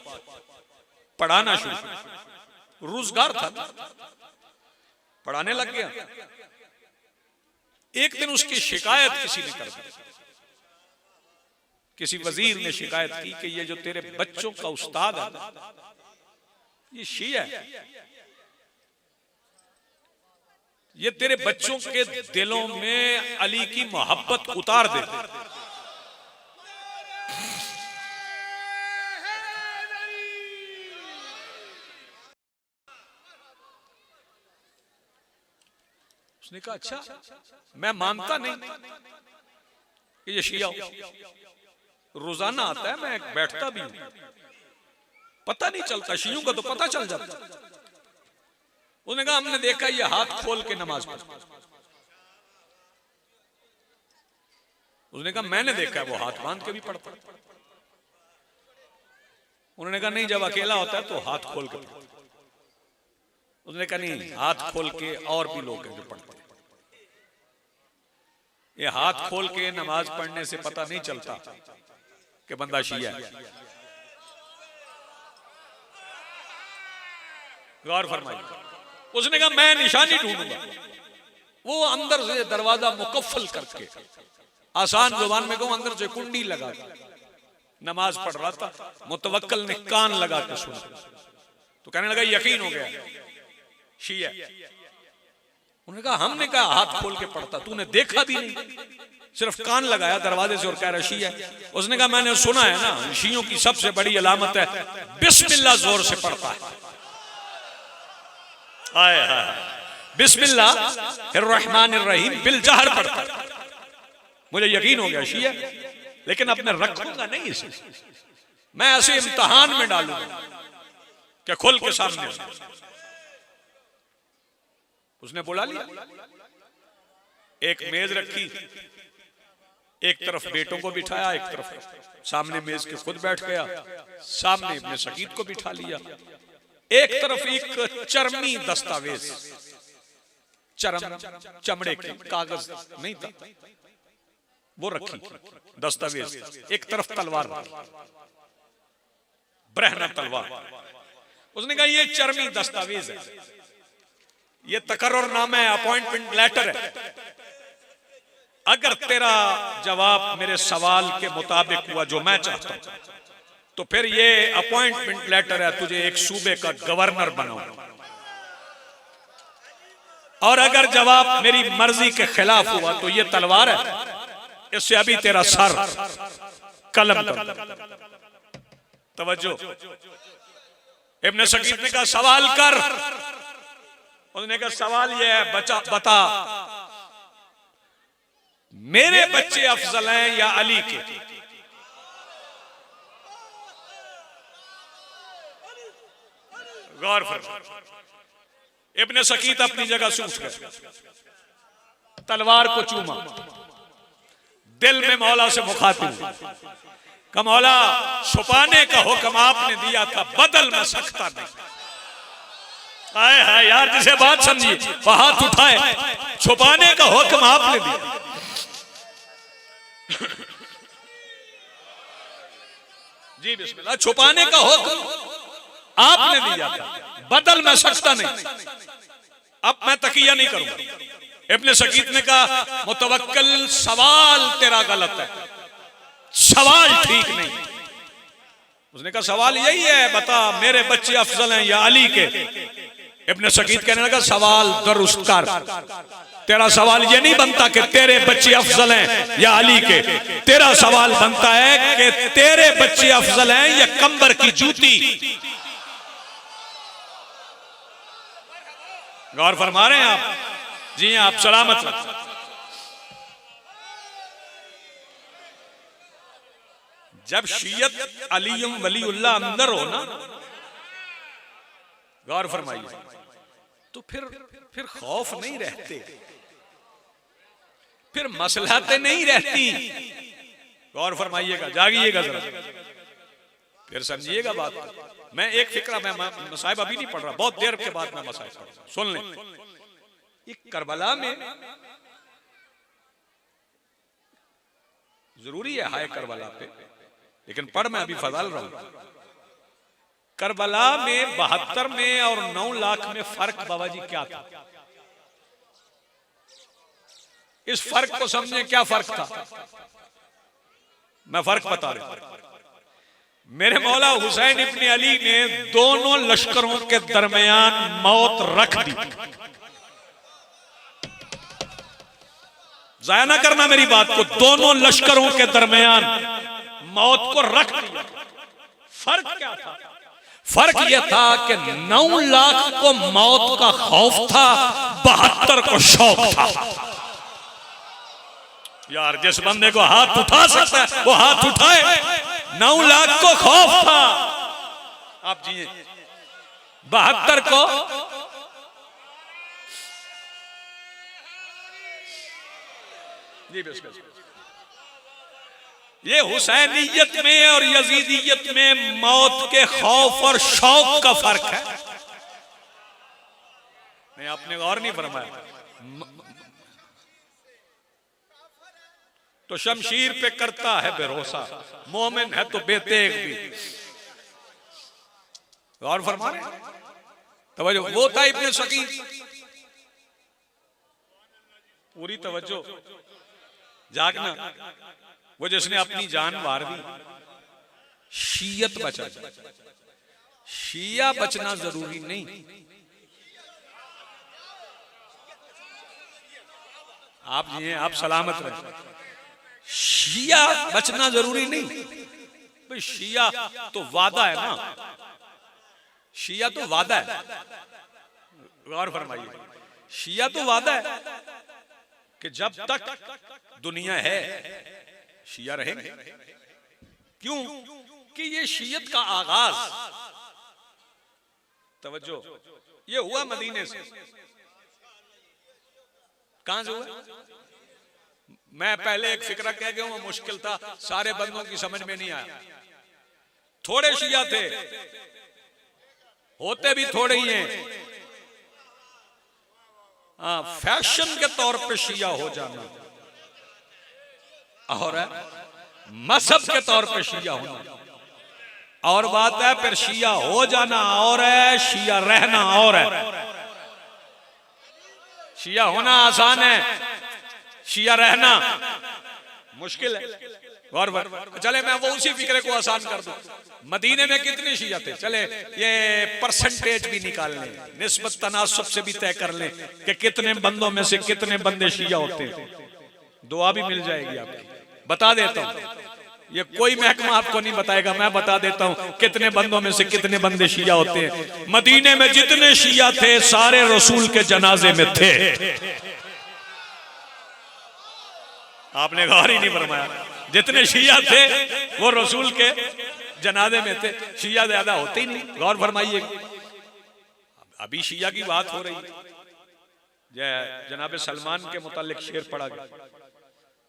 पढ़ाना शुरू किया। रोजगार था, पढ़ाने लग गया। एक दिन उसकी शिकायत किसी ने कर दी, किसी वजीर ने शिकायत की कि ये जो तेरे बच्चों का उस्ताद है ये शिया है, ये तेरे बच्चों के दिलों में अली की मोहब्बत उतार दे। उसने कहा अच्छा, मैं मानता नहीं कि ये शिया रोजाना आता है, मैं बैठता भी हूं, पता नहीं चलता, शियों का तो पता चल जाता। उसने कहा हमने देखा ये हाथ खोल के नमाज पढ़ता। उसने कहा मैंने देखा वो हाथ बांध के भी पढ़ता। उन्होंने कहा नहीं, जब अकेला होता है तो हाथ खोल के पढ़ता। उसने कहा नहीं, हाथ खोल के और भी लोग हैं जो पढ़ते। ये हाथ खोल के नमाज पढ़ने से पता नहीं चलता कि बंदा शिया है। गौर फरमाइए। उसने कहा मैं निशानी ढूंढूंगा। वो अंदर से दरवाजा मुकफ्फल करके, आसान जुबान में कहूं, अंदर से कुंडी लगा नमाज पढ़ रहा था। मुतवक्किल ने कान लगा के सुना तो कहने लगा यकीन हो गया शिया। उन्होंने कहा हमने कहा हाथ खोल के पढ़ता, तूने देखा भी नहीं। सिर्फ कान लगाया दरवाजे से और कह रहा शिया है। उसने कहा मैंने सुना है ना शियों की सबसे बड़ी अलामत है बिस्मिल्लाह जोर से पढ़ता है। आए हाय बिस्मिल्लाहिर्रहमानिर्रहीम बिल जहर पढ़ता है। मुझे यकीन हो गया शिया, लेकिन अपने रखूंगा नहीं इसे, मैं ऐसे इम्तिहान में डालूंगा क्या खुल के सामने। उसने बुला लिया, एक मेज रखी, एक तरफ बेटों को बिठाया, एक तरफ सामने मेज के खुद बैठ गया, सामने इब्ने सकीत को बिठा लिया, एक तरफ एक चरमी दस्तावेज, चरम चमड़े के कागज नहीं था वो रखी दस्तावेज, एक तरफ तलवार, ब्रहना तलवार। उसने कहा ये चरमी दस्तावेज है, ये तकर्रुरनामा है, अपॉइंटमेंट लेटर है, अगर तेरा जवाब मेरे सवाल के मुताबिक हुआ जो मैं चाहता हूं तो फिर ये अपॉइंटमेंट लेटर है, तुझे एक सूबे का गवर्नर बनाऊंगा, और अगर जवाब मेरी मर्जी के खिलाफ हुआ तो ये तलवार है, इससे अभी तेरा सर कलम कर। तवज्जो, इब्ने सकीत ने कहा सवाल कर। उसने कहा सवाल ये है बता मेरे बच्चे अफजल हैं या अली के? गौर फरमा, इब्ने सकीत अपनी जगह से उठ गए, तलवार को चूमा, दिल में मौला से मुखातिब का मौला छुपाने का हुक्म आपने दिया था, बदल में सकता नहीं। आए हाय यार, जिसे बात समझिए वो हाथ उठाए, छुपाने का हुक्म आपने दिया। जी बिस्मिल्लाह, छुपाने का हुक्म आपने दिया था, बदल मैं सकता नहीं, अब मैं तकिया नहीं करूंगा। इब्ने सकीत ने कहा मुतवक्किल सवाल तेरा गलत है, सवाल ठीक नहीं। उसने कहा सवाल यही है, बता मेरे बच्चे अफजल हैं या अली के? इब्ने सकीत कहने लगा सवाल दुरुस्त कर, तेरा सवाल ये नहीं बनता कि तेरे बच्चे अफजल हैं या अली के, तेरा सवाल बनता है कि तेरे बच्चे अफजल हैं या कंबर की जूती। गौर फरमा रहे हैं आप? जी आप सलामत रखें। जब शियत अलीम वलीउल्लाह अंदर हो ना, गौर फरमाइए, तो फिर खौफ नहीं रहते, फिर मसलहतें नहीं रहती। गौर फरमाइएगा, जागिएगा जरा, फिर समझिएगा बात। मैं एक फिक्रा, मैं मसाइब अभी नहीं पढ़ रहा, बहुत देर के बाद मैं मसाइब पढ़ रहा, सुन लें। एक करबला में जरूरी है हाय करबला पे, लेकिन पढ़ मैं अभी फजाल रहा हूं। करबला में 72 में और 9 लाख में फर्क बाबा जी क्या था? इस फर्क को समझें, क्या फर्क था? मैं फर्क बता रहा हूं। मेरे मौला हुसैन इब्ने अली ने दोनों लश्करों के दरमियान मौत रख दी। जाया ना करना मेरी बात को, दोनों लश्करों के दरमियान मौत को रख दिया। फर्क क्या था? फर्क यह था कि 9 लाख को मौत का खौफ था, 72 को शौक था। यार जिस बंदे को हाथ उठा सकता है वो हाथ उठाए। 9 लाख को खौफ था, आप जिए, 72 को जी बिस्मिल्लाह। ये हुसैनियत में और यजीदियत में मौत के खौफ और शौक का फर्क है। नहीं आपने और नहीं फरमाया। तो शमशीर पे करता है भरोसा, मोमिन है तो बेतेग भी। और फरमा रहे तवज्जो, वो था इब्ने सकीत। पूरी तवज्जो, जागना। वो जिसने अपनी जान वार दी, शियत बचा। शिया बचना जरूरी नहीं। आप जी आप सलामत रहे। शिया बचना जरूरी नहीं भाई, शिया तो वादा है ना, शिया तो वादा है, गौर फरमाइए, शिया तो वादा है कि जब तक दुनिया है शिया रहेंगे। क्यों कि ये शियत का आगाज, तवज्जो, ये हुआ मदीने से। कहां से हुआ? मैं पहले एक फिक्रा कह गया हूं, मुश्किल था, सारे बंदों की समझ में नहीं आया। थोड़े शिया थे, होते भी थोड़े ही हैं। फैशन के तौर पे शिया हो जाना और मजहब के तौर पे शिया होना और बात है, फिर शिया हो जाना और है, शिया रहना और है। शिया होना आसान है, शिया रहना मुश्किल है। गौर चले मैं वो उसी फिक्रे को आसान कर दूं। मदीने में कितने शिया थे, चले ये परसेंटेज भी निकाल लें, निस्बत तनासब से भी तय कर लें कि कितने बंदों में से कितने बंदे शिया होते हैं। दुआ भी मिल जाएगी आपकी। बता देता हूं, ये कोई महकमा आपको नहीं बताएगा, मैं बता देता हूं कितने बंदों में से कितने बंदे शिया होते हैं। मदीने में जितने शिया थे सारे रसूल के जनाजे में थे। आपने गौर ही नहीं फरमाया, जितने शिया थे वो रसूल के जनाजे में थे। शिया ज्यादा होते ही नहीं। गौर फरमाइए, अभी शिया की बात हो रही है, जनाब सलमान के मुतालिक शेर पढ़ा गया।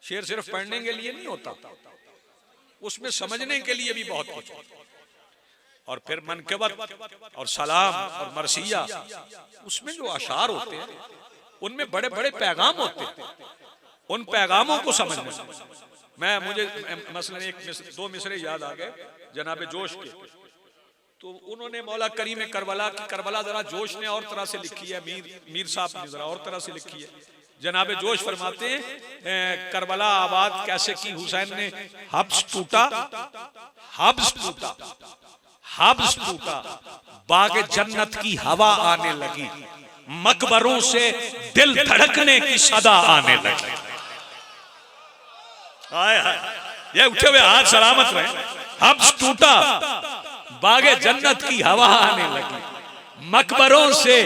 शेर सिर्फ पढ़ने के लिए नहीं होता, उसमें समझने के लिए भी बहुत कुछ होता। और फिर मनकबत और सलाम और मरसिया, उसमें जो अशार होते हैं उनमें बड़े बड़े पैगाम होते हैं। उन पैगामों को समझना, मुझे मसलन दो मिसरे याद आ गए जनाब जोश के। तो उन्होंने मौला करीम करबला की, करबला जरा जोश ने और तरह से लिखी है, मीर साहब ने जरा और तरह से लिखी है। जनाब जोश फरमाते हैं करबला आबाद कैसे की हुसैन ने, हब्स टूटा, हब्स टूटा, हब्स टूटा, बागे जन्नत की हवा आने लगी, मकबरों से दिल धड़कने की सदा आने लगी। ये उठे हुए हाथ सलामत रहे। हब्स टूटा, बागे जन्नत की हवा आने लगी, मकबरों से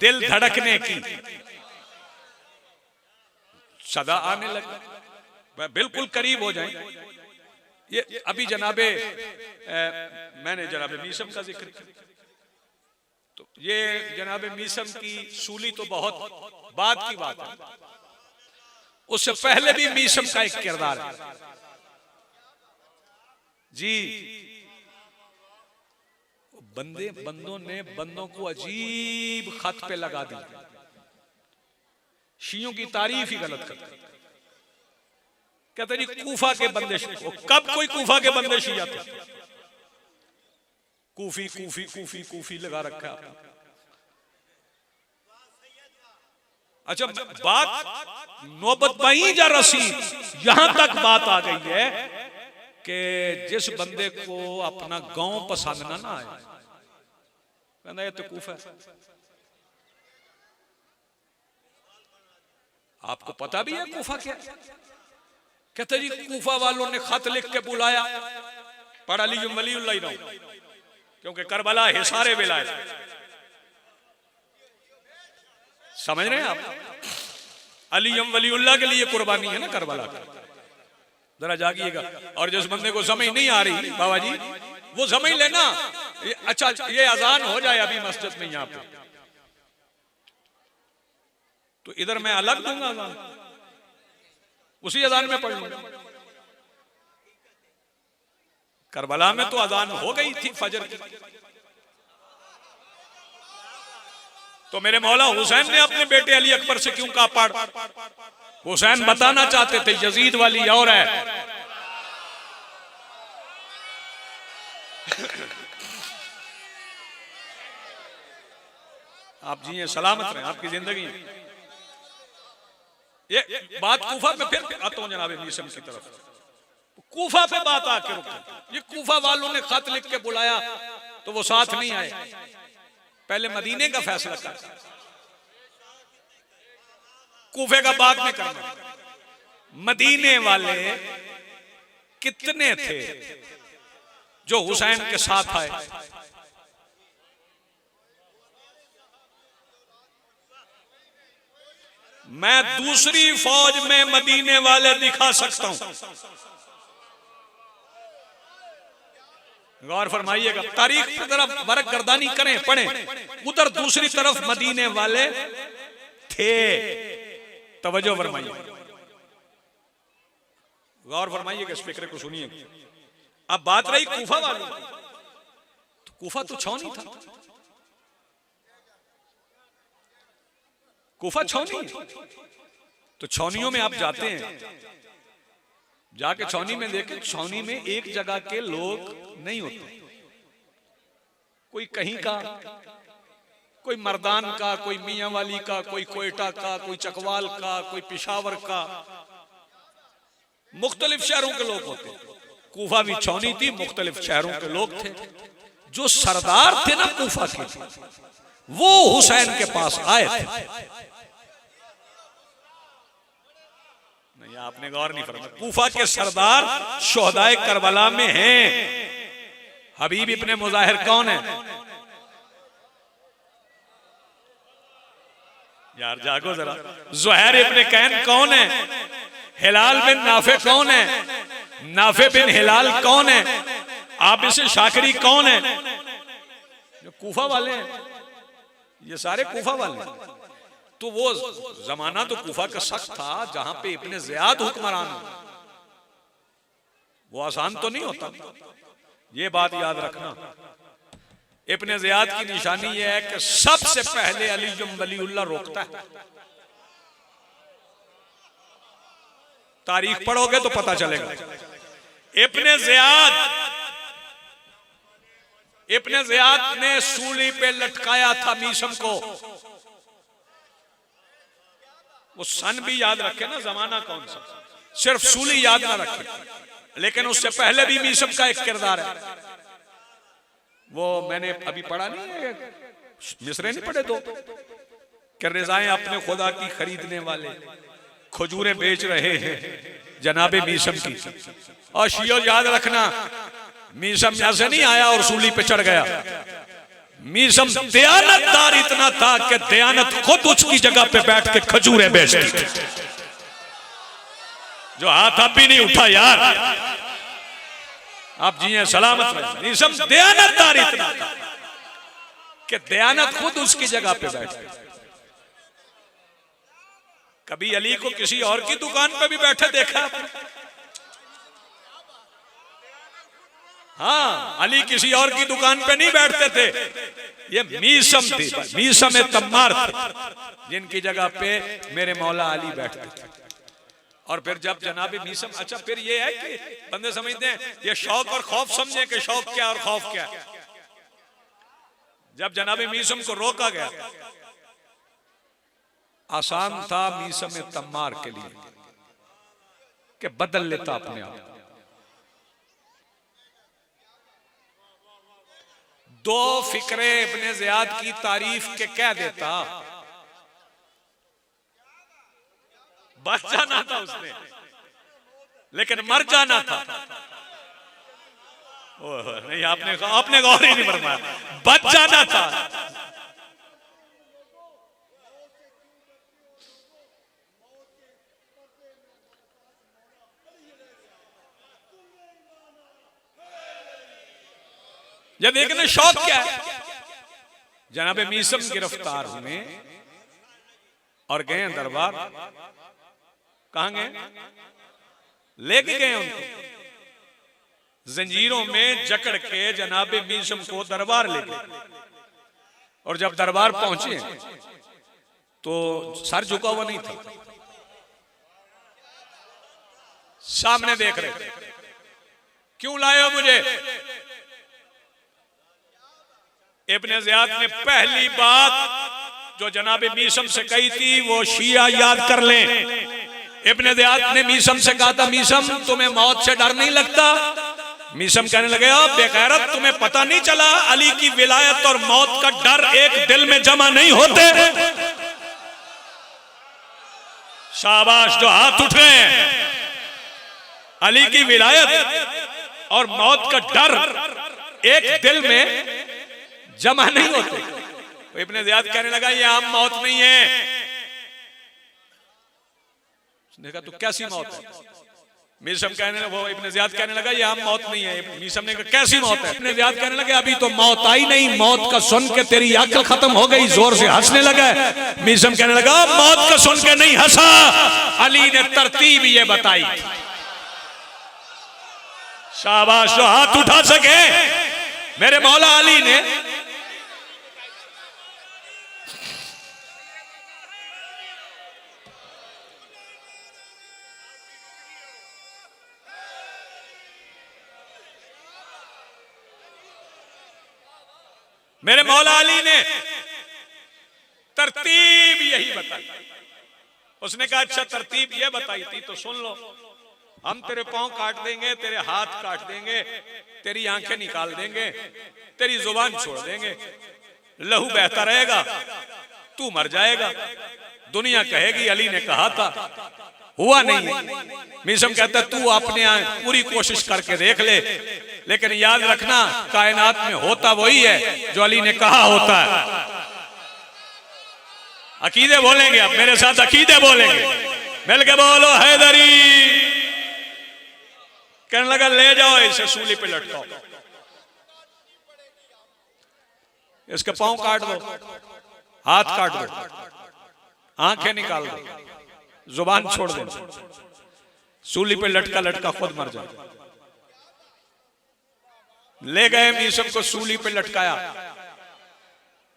दिल धड़कने की सदा आने लगी। बिल्कुल करीब हो जाए। ये अभी जनाबे मैंने जनाबे मीसम का जिक्र किया, तो ये जनाबे मीसम की सूली तो बहुत बाद की बात है। उससे पहले भी मीसम का एक किरदार है जी। बंदों ने बंदों को अजीब खत पे लगा दी, शियों की तारीफ ही गलत करते। कहते जी कूफा के बंदे, कब कोई कूफा के बंदे शिया थे? कूफी कूफी कूफी कूफी लगा रखा है। अच्छा, बात नौबत बही जा रसी, यहां तक बात आ गई है कि जिस बंदे को अपना गांव पसंद ना आए, कहना ये तो कूफा है। आपको पता भी है कूफा क्या? कहते जी कूफा वालों ने खत लिख के बुलाया, पढ़ अली वलीउल्लाह ना, क्योंकि करबला हिसारे विलायत। समझ रहे हैं आप? अली वलीउल्लाह के लिए कुर्बानी है ना करबला का। जरा जागिएगा। और जिस बंदे को समझ नहीं आ रही बाबा जी, वो समझ लेना। अच्छा, ये अजान हो जाए अभी मस्जिद में, यहाँ पे तो इधर मैं अलग दूंगा अजान, उसी अजान में पढ़ लूंगा। करबला में तो अजान हो गई थी फजर की, तो मेरे मौला हुसैन ने अपने बेटे अली अकबर से क्यों कहा पढ़? हुसैन बताना चाहते थे यजीद वाली और है। आप जी ये सलामत रहे, आपकी जिंदगी। ये बात कूफा पे फिर आता हूं जनाब मीसम की तरफ। कूफा पे बात आके रुकी। ये कूफा वालों ने खत लिख के बुलाया तो वो साथ नहीं आए, पहले मदीने का फैसला कर, कूफे का बात नहीं करना। मदीने वाले कितने थे जो हुसैन के साथ आए? मैं दूसरी फौज में मदीने वाले दिखा सकता हूं। गौर फरमाइएगा, तारीख की तरफ वर्क गर्दानी करें, पढ़ें। उधर दूसरी तरफ मदीने वाले थे। तवज्जो फरमाइए, गौर फरमाइएगा, इस फिक्र को सुनिए। अब बात रही कूफा वाली, तो कूफा तो छावनी था। कूफा छावनी, तो छावनियों में आप जाते हैं, जाके छावनी में देखें, छावनी में एक जगह के लोग नहीं होते। कोई कहीं का, कोई मर्दान का, कोई मियां वाली का, कोई कोयटा का, कोई चकवाल का, कोई पिशावर का, मुख्तलिफ शहरों के लोग होते। कूफा भी छावनी थी, मुख्तलिफ शहरों के लोग थे। जो सरदार थे ना कूफा के, वो हुसैन के पास आए थे। नहीं, आपने गौर नहीं फरमाया। कूफा के सरदार शोहदाए करबला में हैं। हबीब इब्ने मुजाहिर कौन है? यार जागो जरा। ज़ुहैर इब्ने कैन कौन है? हिलाल बिन नाफे कौन है? नाफे बिन हिलाल कौन है? आबिस शाकरी कौन है? जो कूफा वाले हैं, ये सारे कूफा वाले हैं। तो वो जमाना तो कूफा का सख्त था, जहां पे इब्ने ज़ियाद हुक्मरान, वो आसान तो नहीं होता। ये बात याद रखना। इब्ने ज़ियाद की निशानी ये है कि सबसे पहले अली जो वलीउल्लाह रोकता है। तारीख पढ़ोगे तो पता चलेगा। इब्ने ज़ियाद ने सूली पे लटकाया था मीसम को। वो सन भी याद रखे ना, जमाना कौन सा, सिर्फ सूली याद ना रखे। लेकिन उससे पहले भी मीसम का एक किरदार है। वो मैंने अभी पढ़ा नहीं है, मिसरे नहीं पढ़े दो, कि रिज़ाएं अपने खुदा की खरीदने वाले खजूरें बेच रहे हैं जनाबे मीसम की। और शियो याद रखना, मीसम ऐसे नहीं आया और सूली पे चढ़ गया। मीसम दयानतदार इतना था कि दयानत खुद उसकी जगह पे बैठ के खजूरें बेचती थी। जो हाथ आप भी नहीं उठा यार, आप जी सलामत रहे। मीसम दयानतदार इतना था कि दयानत खुद उसकी जगह पे बैठती। कभी अली को किसी और की दुकान पे भी बैठे देखा? हाँ, अली किसी और की दुकान पे नहीं बैठते थे। ये मीसम थी, मीसम तम्मार थे, जिनकी जगह पे मेरे मौला अली बैठते थे। और फिर जब जनाबे मीसम, अच्छा फिर ये है कि बंदे समझते हैं ये शौक और खौफ समझे कि शौक क्या और खौफ क्या। जब जनाबे मीसम को रोका गया, आसान था मीसम तम्मार के लिए कि बदल लेता अपने आप। दो फिक्रे इब्ने ज़ियाद की तारीफ के कह देता, बच जाना था उसने, लेकिन मर जाना था। नहीं, आपने गौर ही नहीं फरमाया, बच जाना था। ये देखने शौक क्या है। जनाबे मीसम गिरफ्तार हुए और गए दरबार। कहां गए? लेके गए उनको, जंजीरों में जकड़ के जनाबे मीसम को दरबार ले गए। और जब दरबार पहुंचे तो सर झुका हुआ नहीं था, सामने देख रहे थे। क्यों लाए हो मुझे? इब्ने ज़ियाद ने पहली बात जो जनाबे मीसम से कही थी वो शिया याद कर लें। इब्ने ज़ियाद ने मीसम से कहा था, मीसम तुम्हें मौत से डर नहीं लगता? मीसम कहने लगे, बेगैरत तुम्हें पता नहीं चला अली की विलायत और मौत का डर एक दिल में जमा नहीं होते। शाबाश, जो हाथ उठ रहे हैं। अली की विलायत और मौत का डर एक दिल में जमा नहीं होते। तो इब्ने ज़ियाद कहने लगा ये आम मौत नहीं है। उसने कहा तो कैसी मौत है? मीसम कहने लगा, वो इब्ने ज़ियाद कहने लगा ये आम मौत नहीं है। मीसम ने कहा कैसी मौत है? इब्ने ज़ियाद कहने लगे अभी तो मौत आई नहीं, मौत का सुन के तेरी अक्ल खत्म हो गई। जोर से हंसने लगा। मीसम कहने लगा मौत का सुन के नहीं हंसा, अली ने तरतीब ये बताई। शाबाश, जो हाथ उठा सके मेरे मौला अली ने मेरे मौला अली ने तरतीब यही बताई। उसने कहा अच्छा तरतीब ये बताई थी तो सुन लो, हम तेरे पांव काट देंगे, तेरे हाथ काट देंगे, तेरी आंखें निकाल देंगे, तेरी जुबान छोड़ देंगे, लहू बहता रहेगा, तू मर जाएगा। दुनिया कहेगी अली ने कहा था, हुआ नहीं। मीसम कहता तू अपने पूरी कोशिश करके देख ले, लेकिन याद रखना कायनात में होता वही है जो अली ने कहा होता है। अकीदे बोलेंगे, अब मेरे साथ अकीदे बोलेंगे, मिलके बोलो हैदरी। कहने लगा ले जाओ इसे सूली पे लटकाओ, इसके पांव काट दो, हाथ काट दो, आंखें निकाल दो, जुबान छोड़ दो, सूली पे लटका लटका खुद मर जाए। ले गए मीसम को, सूली पे लटकाया,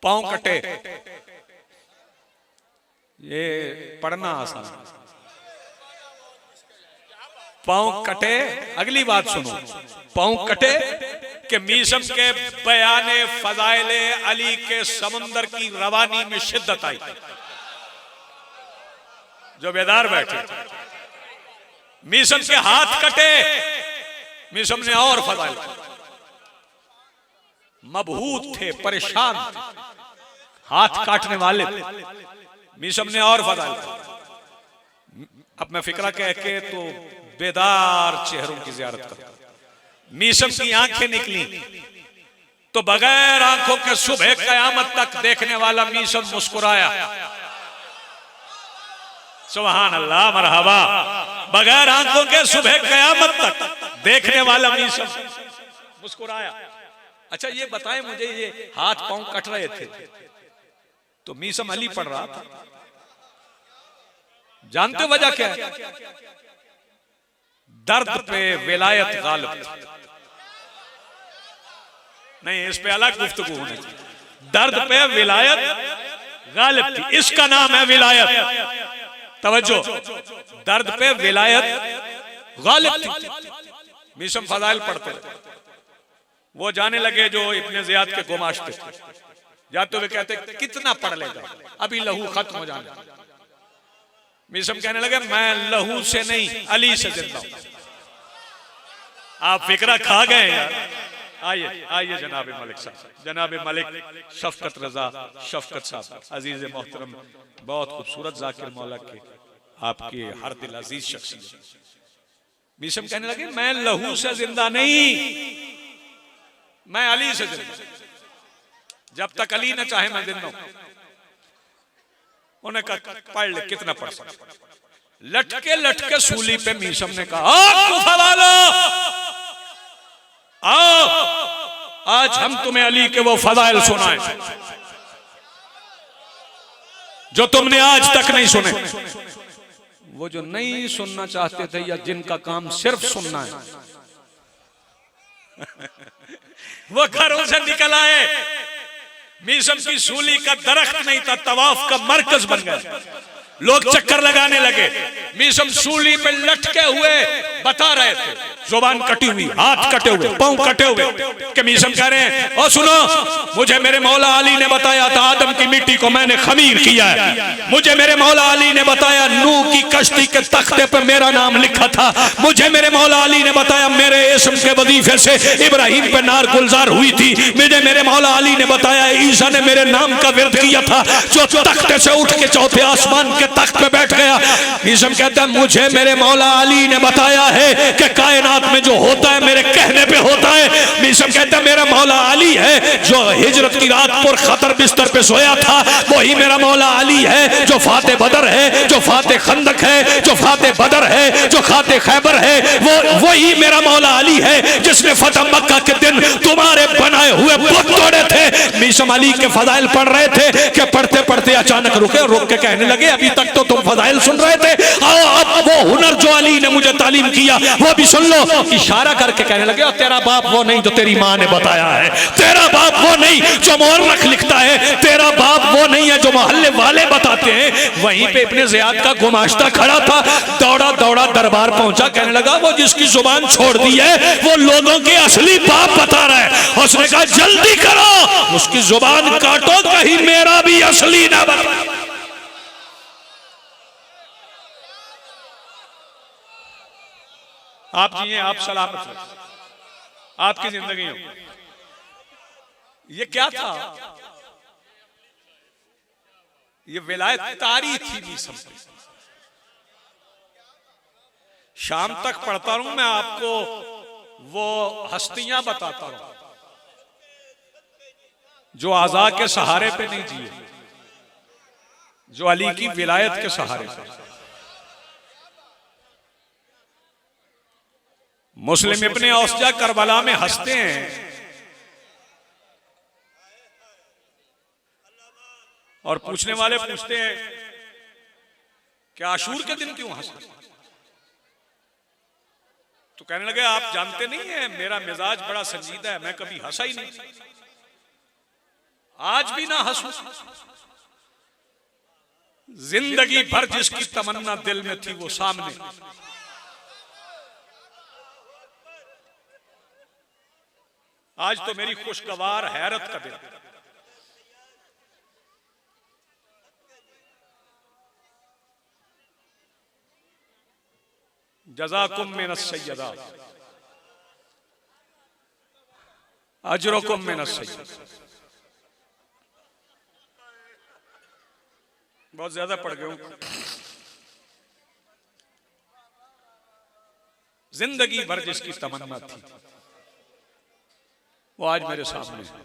पांव कटे। ये पढ़ना आसान, पांव कटे। अगली बात सुनो, पांव कटे कि मीसम के बयाने फजाइले अली के समंदर की रवानी में शिद्दत आई। जो बेदार बैठे, मीसम के हाथ कटे, मीसम ने और फजाइल, मबहूत थे, परेशान थे, हाथ काटने वाले, मीसम ने और फजाइल। अब मैं फिक्रा कह के तो बेदार चेहरों की ज़ियारत करता। मीसम की आंखें निकली तो बगैर आंखों के सुबह कयामत तक देखने वाला मीसम मुस्कुराया। सुभान अल्लाह, मरहबा। बगैर आंखों के सुबह कयामत तक देखने वाला मीसम मुस्कुराया। अच्छा ये बताएं मुझे, ये हाथ पांव कट रहे थे तो मीसम अली पढ़ रहा था, जानते वजह क्या है? दर्द पे विलायत गालिब थी। नहीं, इस पे अलग गुफ्तगू होनी चाहिए। दर्द पे विलायत गालिब थी, इसका नाम है विलायत। तवज्जो, दर्द पे विलायत गालिब थी। मीसम फजाइल पढ़ते, वो जाने लगे जो इब्ने ज़ियाद के गुमाश्ते थे, जाते हुए कहते कितना पढ़ लेगा, अभी लहू खत्म हो जाने। मीसम कहने लगे मैं लहू से नहीं अली से जिंदा हूं। आप फिक्रा खा गए यार। आइए आइए जनाब मलिक साहब, जनाब मलिक शफकत रजा शफकत साहब, अजीज मोहतरम, बहुत खूबसूरत जाकिर मौला के आपके हर दिल अजीज शख्सियत। मीसम कहने लगे मैं लहू से जिंदा नहीं, मैं अली से जिंदा। जब तक अली न चाहे मैं जिंदा हूं। उन्हें कहा पढ़ ले, कितना पढ़ सकते? लटके लटके सूली पे मीसम ने कहा कुफा वालो, आओ आज हम तुम्हें अली के वो फजाइल सुनाएं जो तुमने आज तक नहीं सुने। वो जो नहीं सुनना चाहते थे या जिनका काम सिर्फ सुनना है वो घरों से निकल आए। मीसम की सूली का दरख्त नहीं था, तवाफ का मरकज बन गया। लोग चक्कर लगाने लगे। मीसम सूली पे लटके हुए बता रहे थे, जुबान कटी हुई, हाथ कटे हुए, पांव कटे हुए, कि मीसम कह रहे हैं और सुनो, मुझे मेरे मौला अली ने बताया था आदम की मिट्टी को मैंने खमीर किया है। मुझे मेरे मौला अली ने बताया नूह की कश्ती के तख्ते पे मेरा नाम लिखा था। मुझे मेरे मौला अली ने बताया मेरे इस्म के वजीफे से इब्राहिम पे नार गुलजार हुई थी। मुझे मेरे मौला अली ने बताया ईसा ने मेरे नाम का विर्द किया था। जो तख्ते से उठ के चौथे आसमान के तख्त पे बैठ गया। मीसम कहता है मुझे मेरे मौला अली ने बताया है कि कायनात में जो होता है मेरे कहने पे होता है। मीसम कहता है मेरा मौला अली है जो हिजरत की रात पर खतर बिस्तर पे सोया था, वही मेरा मौला अली है जो फाते बदर है, जो फाते खंदक है, जो फाते बदर है, जो खाते खैबर है, वही मेरा मौला अली है जिसने फतह मक्का के दिन तुम्हारे बनाए हुए बुत तोड़े थे। मीसम अली के फजाइल पढ़ रहे थे कि पढ़ते पढ़ते अचानक रुके और रुक के कहने लगे अभी तक तो तुम फजाइल सुन रहे थे, आओ अब वो हुनर जो अली ने मुझे तालीम किया वो भी सुन लो। इशारा करके कहने लगे और तेरा बाप वो नहीं जो तेरी माँ ने बताया है, तेरा बाप वो नहीं जो मोहर्रख लिखता है, तेरा बाप वो नहीं है जो मोहल्ले वाले बताते हैं। वहीं पे इब्ने ज़ियाद का गुमाश्ता खड़ा था, दौड़ा दौड़ा दरबार पहुंचा, कहने लगा वो जिसकी जुबान छोड़ दी है वो लोगों के असली बाप बता रहा है। उसने कहा जल्दी करो उसकी जुबान काटो कहीं मेरा भी असली ना बता। आप जिए, आप सलामत रहे, आपकी जिंदगी हो। ये क्या था? ये विलायत तारी थी मीसम पे। शाम तक पढ़ता रहूं मैं आपको वो हस्तियां बताता हूं जो आज़ा के सहारे पे नहीं जिए, जो अली की विलायत के सहारे पे। मुस्लिम इब्ने औसजा करबला में हंसते हैं और पूछने वाले पूछते हैं कि आशूर के दिन क्यों हंसते? तो कहने लगे आप जानते नहीं है मेरा मिजाज बड़ा संजीदा है, मैं कभी हंसा ही नहीं, आज भी ना हंसू। जिंदगी भर जिसकी तमन्ना दिल में थी वो सामने। आज तो मेरी खुशगवार हैरत का दिन। जज़ाकुम मिनस सय्यदा अजरुकुम मिनस सय्यदा। बहुत ज्यादा पढ़ गए हूं। जिंदगी भर जिसकी तमन्ना थी वो आज मेरे सामने है।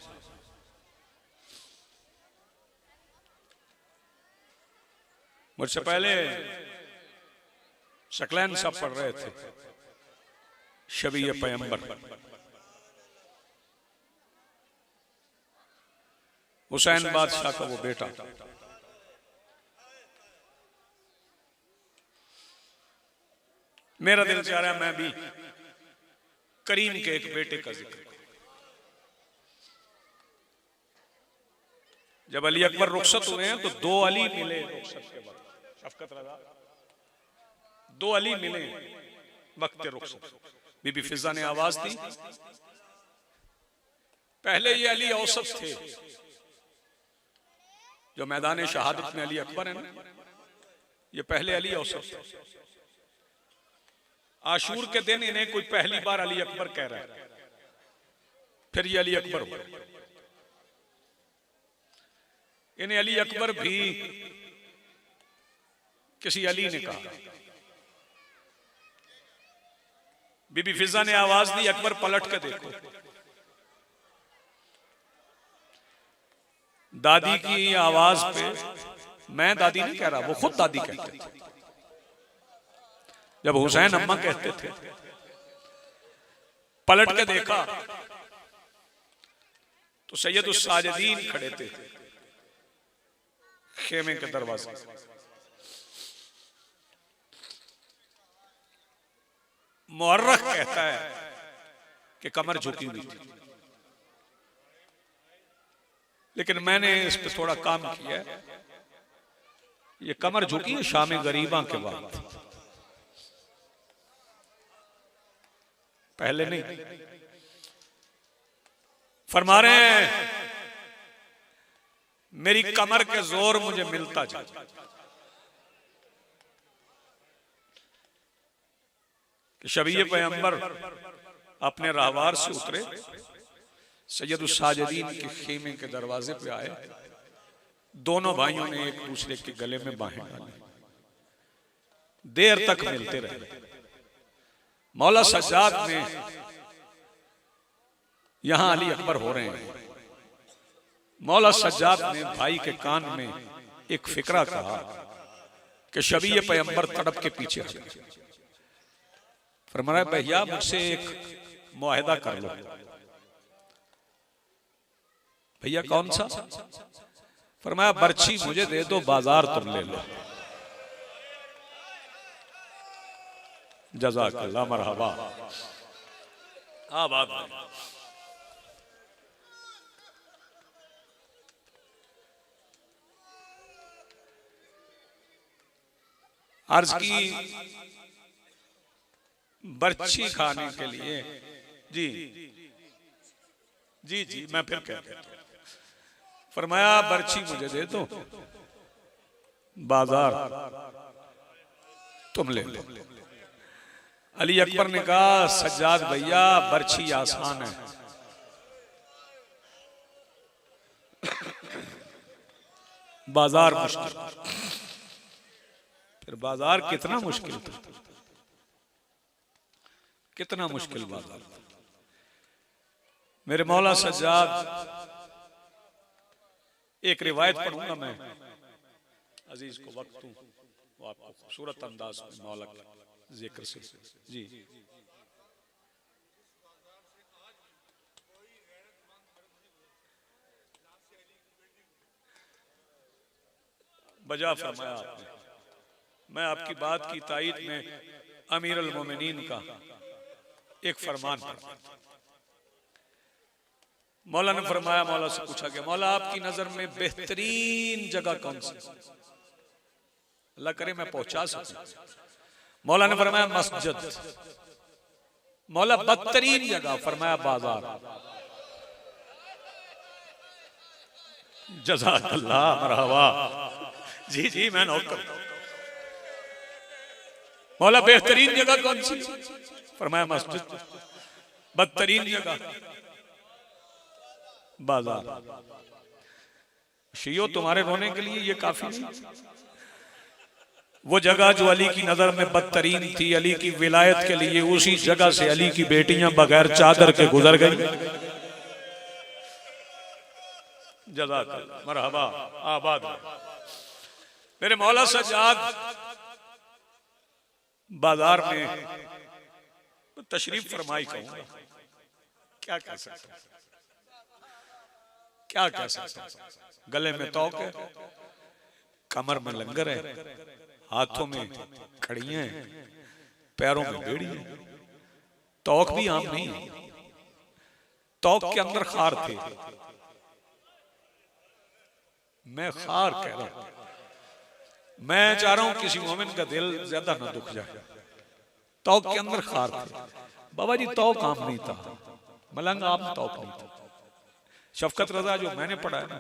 मुझसे पहले शकलैन साहब पढ़ रहे थे शबीए पैगंबर। हुसैन बादशाह का वो बेटा। मेरा दिल चाह रहा है मैं भी करीम के एक बेटे का जिक्र। जब अली अकबर रुखसत हुए हैं तो दो अली मिले रुखसत के वक्त। शफकत रज़ा दो अली मिले वक्त रुखसत। बीबी फिजा ने आवाज दी। पहले ये अली औसत थे जो मैदान शहादत में अली अकबर है ना, ये पहले अली औसत थे। आशूर के दिन इन्हें कोई पहली बार अली अकबर कह रहा है, फिर ये अली अकबर हुआ। इन्हें अली अकबर भी किसी अली ने कहा। बीबी फिजा ने आवाज दी अकबर पलट के देखो। दादी की आवाज पे, मैं दादी नहीं कह रहा, वो खुद दादी कहते थे। जब हुसैन अम्मा कहते थे, पलट के देखा तो सैयद उस साजिदीन खड़े थे खेमे के दरवाजे। मुअर्रख कहता है कि कमर झुकी हुई थी, लेकिन मैंने इस पे थोड़ा काम किया है। ये कमर झुकी है शाम गरीबा के बाद, पहले नहीं। फरमा रहे हैं मेरी कमर के जोर मुझे मिलता जाए। कि शबीए पैगंबर अपने राहवार से उतरे, सैयद उस साजिदीन के खेमे के दरवाजे पे आए। दोनों भाइयों ने एक दूसरे के गले में बाहें डाली। देर तक मिलते रहे। मौला सज्जाद ने यहां अली अकबर हो रहे हैं, मौला सज्जाद ने भाई के कान में एक फिक्रा कहा कि शबीए पैगंबर तड़प के पीछे हट गए। फरमाया भैया मुझसे एक मुआहिदा कर लो। भैया कौन सा? फरमाया बर्छी मुझे दे दो, बाजार तुम ले लो। जज़ाकल्लाह, मरहबा, आबाद। अर्ज की बर्छी खाने के लिए जी जी जी मैं फिर कहता हूं। फरमाया बर्छी मुझे दे दो, बाजार तुम ले लो। अली अकबर ने कहा सज्जाद भैया बर्छी आसान है, बाजार मुश्किल। फिर बाजार कितना मुश्किल था, कितना मुश्किल बाजार। मेरे मौला सज्जाद, एक रिवायत पढ़ूंगा मैं, अजीज को वक्त दूं, वो आपको खूबसूरत अंदाज में मौला जिक्र से जी। बजा फरमाया आपने। मैं आपकी बात की तायीद में अमीर अल मोमिनीन का एक फरमान पढ़ा। मौला ने फरमाया, मौला से पूछा गया मौला आपकी नजर में बेहतरीन जगह कौन सी? अल्लाह करे मैं पहुंचा सकूं। मौला ने फरमाया मस्जिद। मौला बदतरीन जगह? फरमाया बाजार। जज़ाकल्लाह, मरहबा, जी जी मैं नोट करता हूं। मौला बेहतरीन जगह कौन सी? फरमाया मस्जिद। बदतरीन जगह? बाजार। शियो तुम्हारे रोने के लिए ये काफी नहीं। वो जगह जो अली की नजर में बदतरीन थी, अली की विलायत के लिए, उसी जगह से अली की बेटियां बगैर चादर के गुजर गई। जज़ाकल्लाह, मरहबा, आबाद। मेरे मौला सज्जाद बाजार में तशरीफ फरमाई कहूंगा, क्या कह सकते, क्या कह सकते। गले में तौक है, कमर में लंगर है, हाथों में कड़ियां हैं, पैरों में बेड़ी है। तौक भी आम नहीं है, तौक के अंदर खार थे। मैं खार कह रहा हूं, मैं चाह रहा हूं किसी मोमिन का दिल ज्यादा ना दुख जाए। तौक के अंदर खार थे। बाबा जी तौक आम नहीं था, मलंग आम तौक नहीं था। शफकत रजा जो मैंने पढ़ा है ना,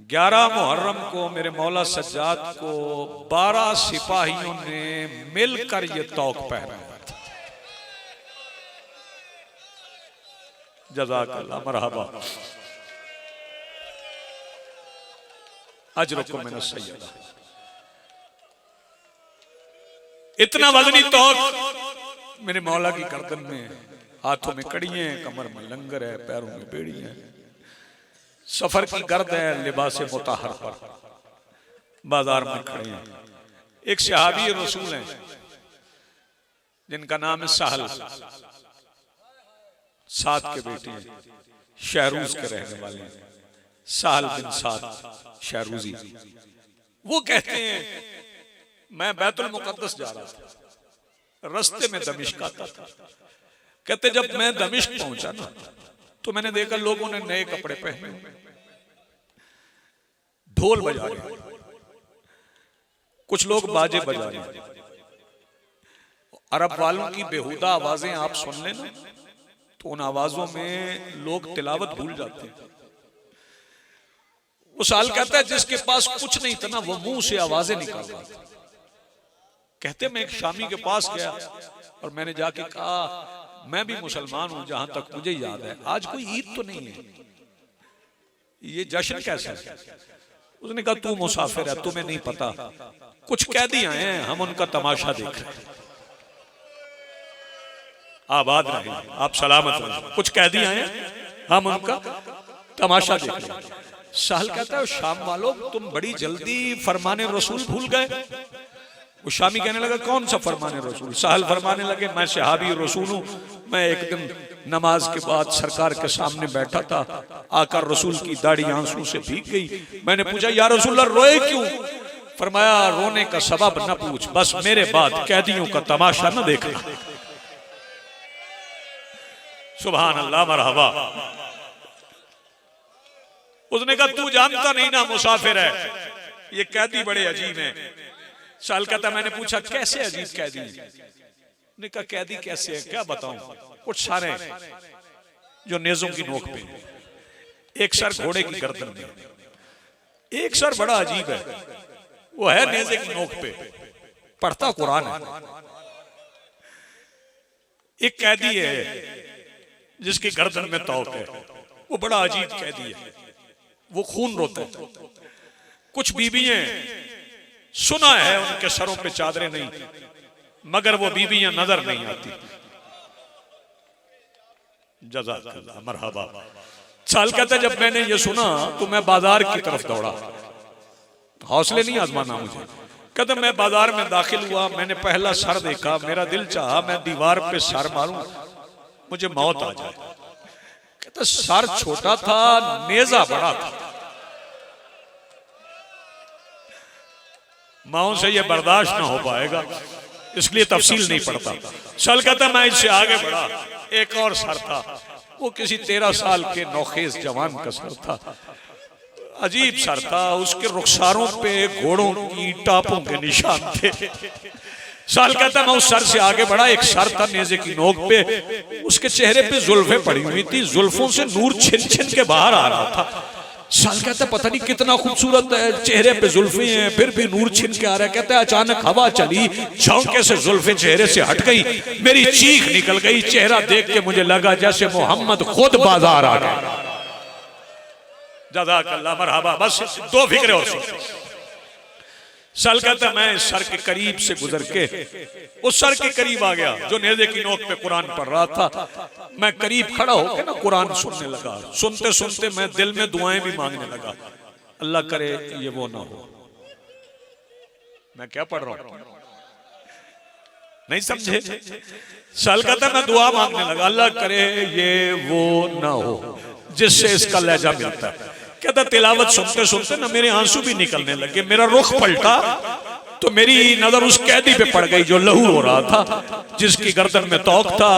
11 मुहर्रम को मेरे मौला सज्जाद को 12 सिपाहियों ने मिलकर ये तौक पहनाया था। जज़ाकल्लाह, मरहबा, अजरुकुम मिनस सय्यदा। इतना वजनी तौक मेरे मौला की गर्दन में, हाथों में कड़ी है, कमर में लंगर है, पैरों में बेड़ी है, सफर की गर्द है, लिबास मुताहर पर बाजार में खड़े हैं। एक सहाबी रसूल हैं जिनका नाम है सहल, साद के बेटे हैं, शहरूज के रहने वाले हैं, सहल बिन साद शहरूजी। वो कहते हैं मैं बैतुल मुकद्दस जा रहा था, रास्ते में दमिश्क आता था। कहते जब मैं दमिश्क पहुंचा ना, तो मैंने देखा लोगों ने नए कपड़े पहने, ढोल बजा रहे, कुछ लोग बाजे बजा रहे। अरब वालों की बेहुदा आवाजें आप सुन लेना तो उन आवाजों में लोग तिलावत भूल जाते हैं। वो साल कहता है जिसके पास कुछ नहीं था ना, वो मुंह से आवाजें निकाल रहा था। कहते मैं एक शामी के पास गया और मैंने जाके कहा मैं भी मुसलमान हूं, जहां तक मुझे याद है आज कोई ईद तो नहीं है, ये जश्न कैसा है? उसने कहा तू मुसाफिर है, तुम्हें नहीं पता, कुछ कैदी आए हैं, हम उनका तमाशा देख रहे हैं। आबाद रहे, आप सलामत रहे। कुछ कैदी आए हैं, हम उनका तमाशा देख रहे हैं। साहल कहता है शाम वालों तुम बड़ी जल्दी फरमाने रसूल भूल गए। वो शामी कहने लगा कौन सा फरमाने रसूल? साहल फरमाने लगे मैं सहाबी रसूल हूँ। मैं एक दिन नमाज के बाद सरकार के सामने बैठा था, आकर रसूल की दाढ़ी आंसू से भीग गई। मैंने पूछा या रसूलल्लाह रोए क्यों? फरमाया रोने का सबब न पूछ, बस मेरे बाद कैदियों का तमाशा न देखना। सुभान अल्लाह, मरहबा। उसने कहा तू जानता नहीं ना मुसाफिर है, ये कैदी बड़े अजीब हैं। साल कहता मैंने पूछा कैसे अजीब कैदी? ने कहा कैदी कैसे है, क्या बताऊं? कुछ सारे जो नेजों की नोक पे, एक सर घोड़े की गर्दन में, एक सर बड़ा अजीब है, वो है नेजे की नोक पे, पढ़ता कुरान है। एक कैदी है जिसकी गर्दन में तौक है, वो बड़ा अजीब कैदी है, वो खून रोता है। कुछ बीबियां सुना है उनके सरों पे चादरें नहीं, मगर वो बीबियां नजर नहीं आती। जज़ाकल्लाह, मरहबा। साल कहता जब मैंने ये सुना तो मैं बाजार की तरफ दौड़ा, हौसले नहीं आजमाना मुझे। कहता मैं बाजार में दाखिल हुआ, मैंने पहला सर देखा, मेरा दिल चाहा मैं दीवार पे सर मारूं, मुझे मौत आ जाए। कहता सर छोटा था, नेजा बड़ा था, माओ से ये बर्दाश्त ना हो पाएगा, इसलिए तफसील नहीं पड़ता। सल कहता मैं इससे आगे बढ़ा, एक और सर था, वो किसी 13 साल के नौखेज जवान का सर था, अजीब सर था, उसके रुखसारों पे घोड़ों की टापों के निशान थे। साल कहता मैं उस सर से आगे बढ़ा, एक सर था नेज़े की नोक पे, उसके चेहरे पे जुल्फें पड़ी हुई थी, जुल्फों से नूर छिन छिन के बाहर आ रहा था। साल कहता पता नहीं कितना खूबसूरत है, चेहरे पे जुल्फे हैं, फिर भी नूर छिन के आ रहा है। कहता है अचानक हवा चली, झोंके से जुल्फे चेहरे से हट गई, मेरी चीख निकल गई, चेहरा देख के मुझे लगा जैसे मोहम्मद खुद बाजार आ गए। जज़ाकल्लाह, मरहबा। बस दो फिक्रे हो। साल कहता मैं सर के करीब से गुजर के उस सर के करीब आ गया जो नेज़े की नोक पे कुरान पढ़ रहा था। मैं करीब खड़ा होकर ना कुरान सुनने लगा, सुनते सुनते मैं दिल में दुआएं भी मांगने लगा, अल्लाह करे ये वो ना हो। मैं क्या पढ़ रहा हूं नहीं समझे? साल कहता मैं दुआ मांगने लगा, अल्लाह करे ये वो ना हो जिससे इसका लहजा मिलता है। कहता तिलावत सुनते सुनते ना मेरे आंसू भी निकलने लगे, मेरा रुख पलटा तो मेरी नजर उस कैदी पे पड़ गई जो लहू हो रहा था, जिसकी गर्दन में तौक था,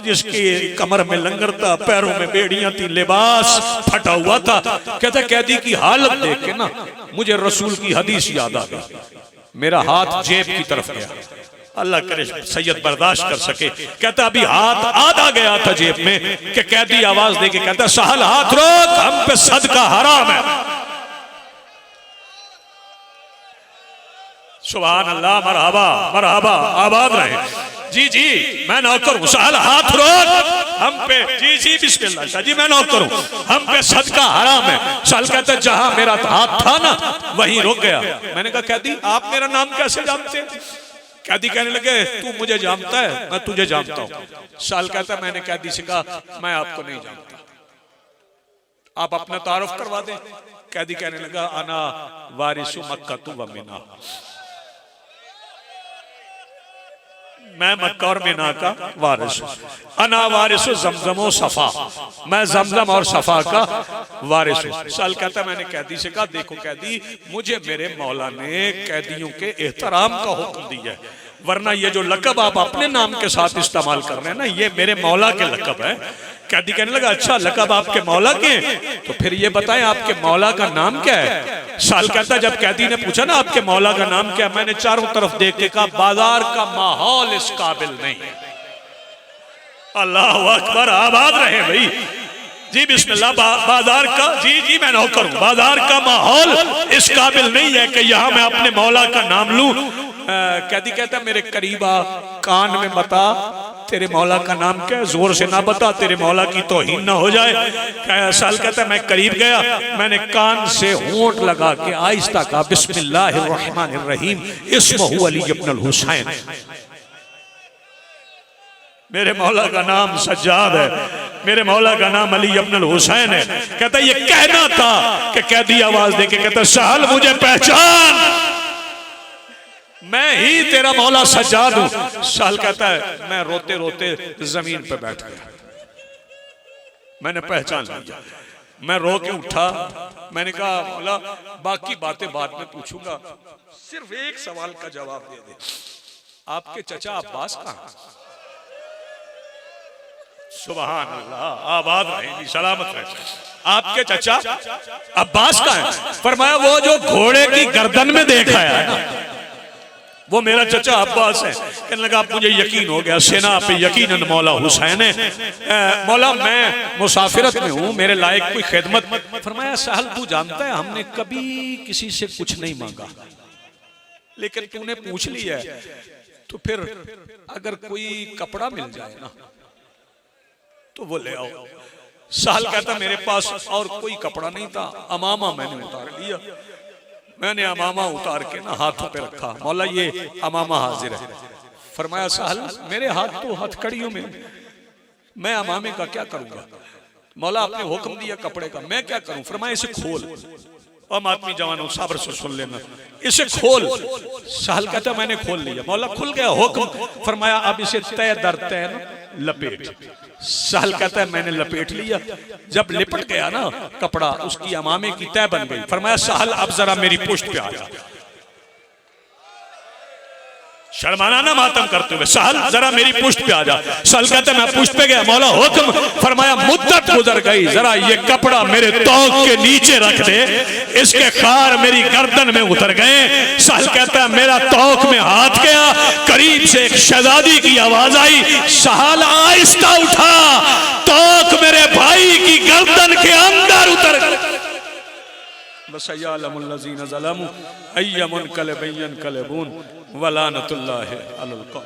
जिसकी कमर में लंगर था, पैरों में बेड़ियां थी, लिबास फटा हुआ था। कहता कैदी की हालत देख के ना मुझे रसूल की हदीस याद आ गई, मेरा हाथ जेब की तरफ गया, अल्लाह करे सैयद बर्दाश्त कर सके। कहता अभी हाथ आधा गया था जेब में कि कैदी आवाज दे के कहता सहल हाथ रोक, हम पे सदका हराम है। सुभान अल्लाह, मरहबा मरहबा, आबाद रहे। जी जी मैं नौकर हूं, सहल हाथ रोक हम पे। जी जी बिस्मिल्लाह शाह जी मैं नौकर हूं, हम पे सदका हराम है। साल कहता जहां मेरा हाथ था ना वहीं रुक गया। मैंने कहा कैदी आप मेरा नाम कैसे जानते हैं? कैदी कहने लगे तू मुझे जानता है, मैं तुझे जानता हूं। साल कहता मैंने कैदी से कहा मैं आपको नहीं जानता, आप अपना तारुफ करवा दें। कैदी कहने लगा अना वारिसु मक्का तू व मिना, मैं मक्का और मिना का वारिस हूं। अना वारिस जमजम सफा, मैं जमजम और सफा का वारिस हूं। साल कहता मैंने कैदी से कहा देखो कैदी मुझे मेरे मौला ने कैदियों के एहतराम का हुक्म दिया है, वरना ये जो लकब आप अपने नाम के साथ इस्तेमाल कर रहे हैं ना ये मेरे मौला के लकब है। कैदी कहने लगा अच्छा लकब आपके मौला के, तो फिर ये बताएं आपके मौला का नाम क्या है? साल कहता जब कैदी ने पूछा ना आपके मौला का नाम क्या, मैंने चारों तरफ देख के कहा बाजार का माहौल इस काबिल नहीं। अल्लाह अकबर, आबाद रहे भाई। जी बिस्मिल्लाह। बाजार का, जी जी मैं नौकर हूं, बाजार का माहौल इस काबिल नहीं है कि यहां मैं अपने मौला का नाम लूं। कैदी कहता मेरे करीब आ, कान में बता तेरे मौला का नाम क्या है? जोर से ना बता, तेरे मौला की तौहीन ना हो जाए। साल कहता है मैं करीब गया, मैंने कान से होंठ लगा के आहिस्ता कहा बिस्मिल्लाहिर्रहमानिर्रहीम इस्मुहु अली इब्नुल हुसैन। मेरे मौला का नाम सज्जाद है, मेरे मौला का नाम अली इब्नुल हुसैन है। कहता ये कहना था कि कैदी आवाज देके कहता सहल मुझे पहचान, मैं ही तेरा मौला सज्जाद हूं। सहल कहता है मैं रोते रोते जमीन पर बैठ गया, मैंने पहचान लिया। मैं रो के उठा, मैंने कहा मौला बाकी बातें बाद में पूछूंगा, सिर्फ एक सवाल का जवाब दे दे, आपके चचा अब्बास कहां? सुभान अल्लाह, आबाद रहेगी, सलामत रहे। आपके चचा अब्बास का है? फरमाया वो जो घोड़े की गर्दन में देखा है ना, वो मेरा चचा अब्बास है। कहने लगा आप मुझे यकीन हो गया, सेना पे यकीनन मौला हुसैन है। मौला मैं मुसाफिरत में हूँ, मेरे लायक कोई खिदमत? फरमाया सहल तू जानता है हमने कभी किसी से कुछ नहीं मांगा, लेकिन तूने पूछ लिया है तो फिर अगर कोई कपड़ा मिल जाए ना तो वो ले आओ। सहल कहता मेरे पास और कोई कपड़ा नहीं था, अमामा मैंने उतार लिया। मैंने अमामा उतार के ना हाथों पे रखा, मौला ये अमामा हाजिर है। फरमाया सहल मेरे हाथ तो हथकड़ियों में, मैं अमामे का क्या करूंगा? मौला आपने हुक्म दिया कपड़े का, मैं क्या करूं? फरमाया इसे खोल। और आदमी जवानों सब्र से सुन लेना, इसे खोल। सहल कहता मैंने खोल लिया। मौला खुल गया हुक्म। फरमाया अब इसे तय दर तय लपेट। सहल कहता है मैंने लपेट लिया। जब लिपट गया ना कपड़ा, उसकी अमामे की तय बन गई। फरमाया सहल अब जरा मेरी पुष्ट पे आ जा। शर्माना ना मातम करते हुए, सहल जरा मेरी पुष्ट पे आ जा। सहल कहता है मैं पुष्ट पे गया। मौला हुक्म। फरमाया मुद्दत गुजर गई, जरा ये कपड़ा मेरे तौक के नीचे रख दे, इसके खार मेरी गर्दन में उतर गए। सहल कहता है मेरा तौक में हाथ गया, करीब से एक शहजादी की आवाज आई, सहल आहिस्ता उठा, तौक मेरे भाई की गर्दन के अंदर उतर गई। वसय्यलमुल्लज़ीना ज़लमू अय्यमुनक़लिबिन यनक़लिबून वलानतुल्लाहि अलल क़ौम।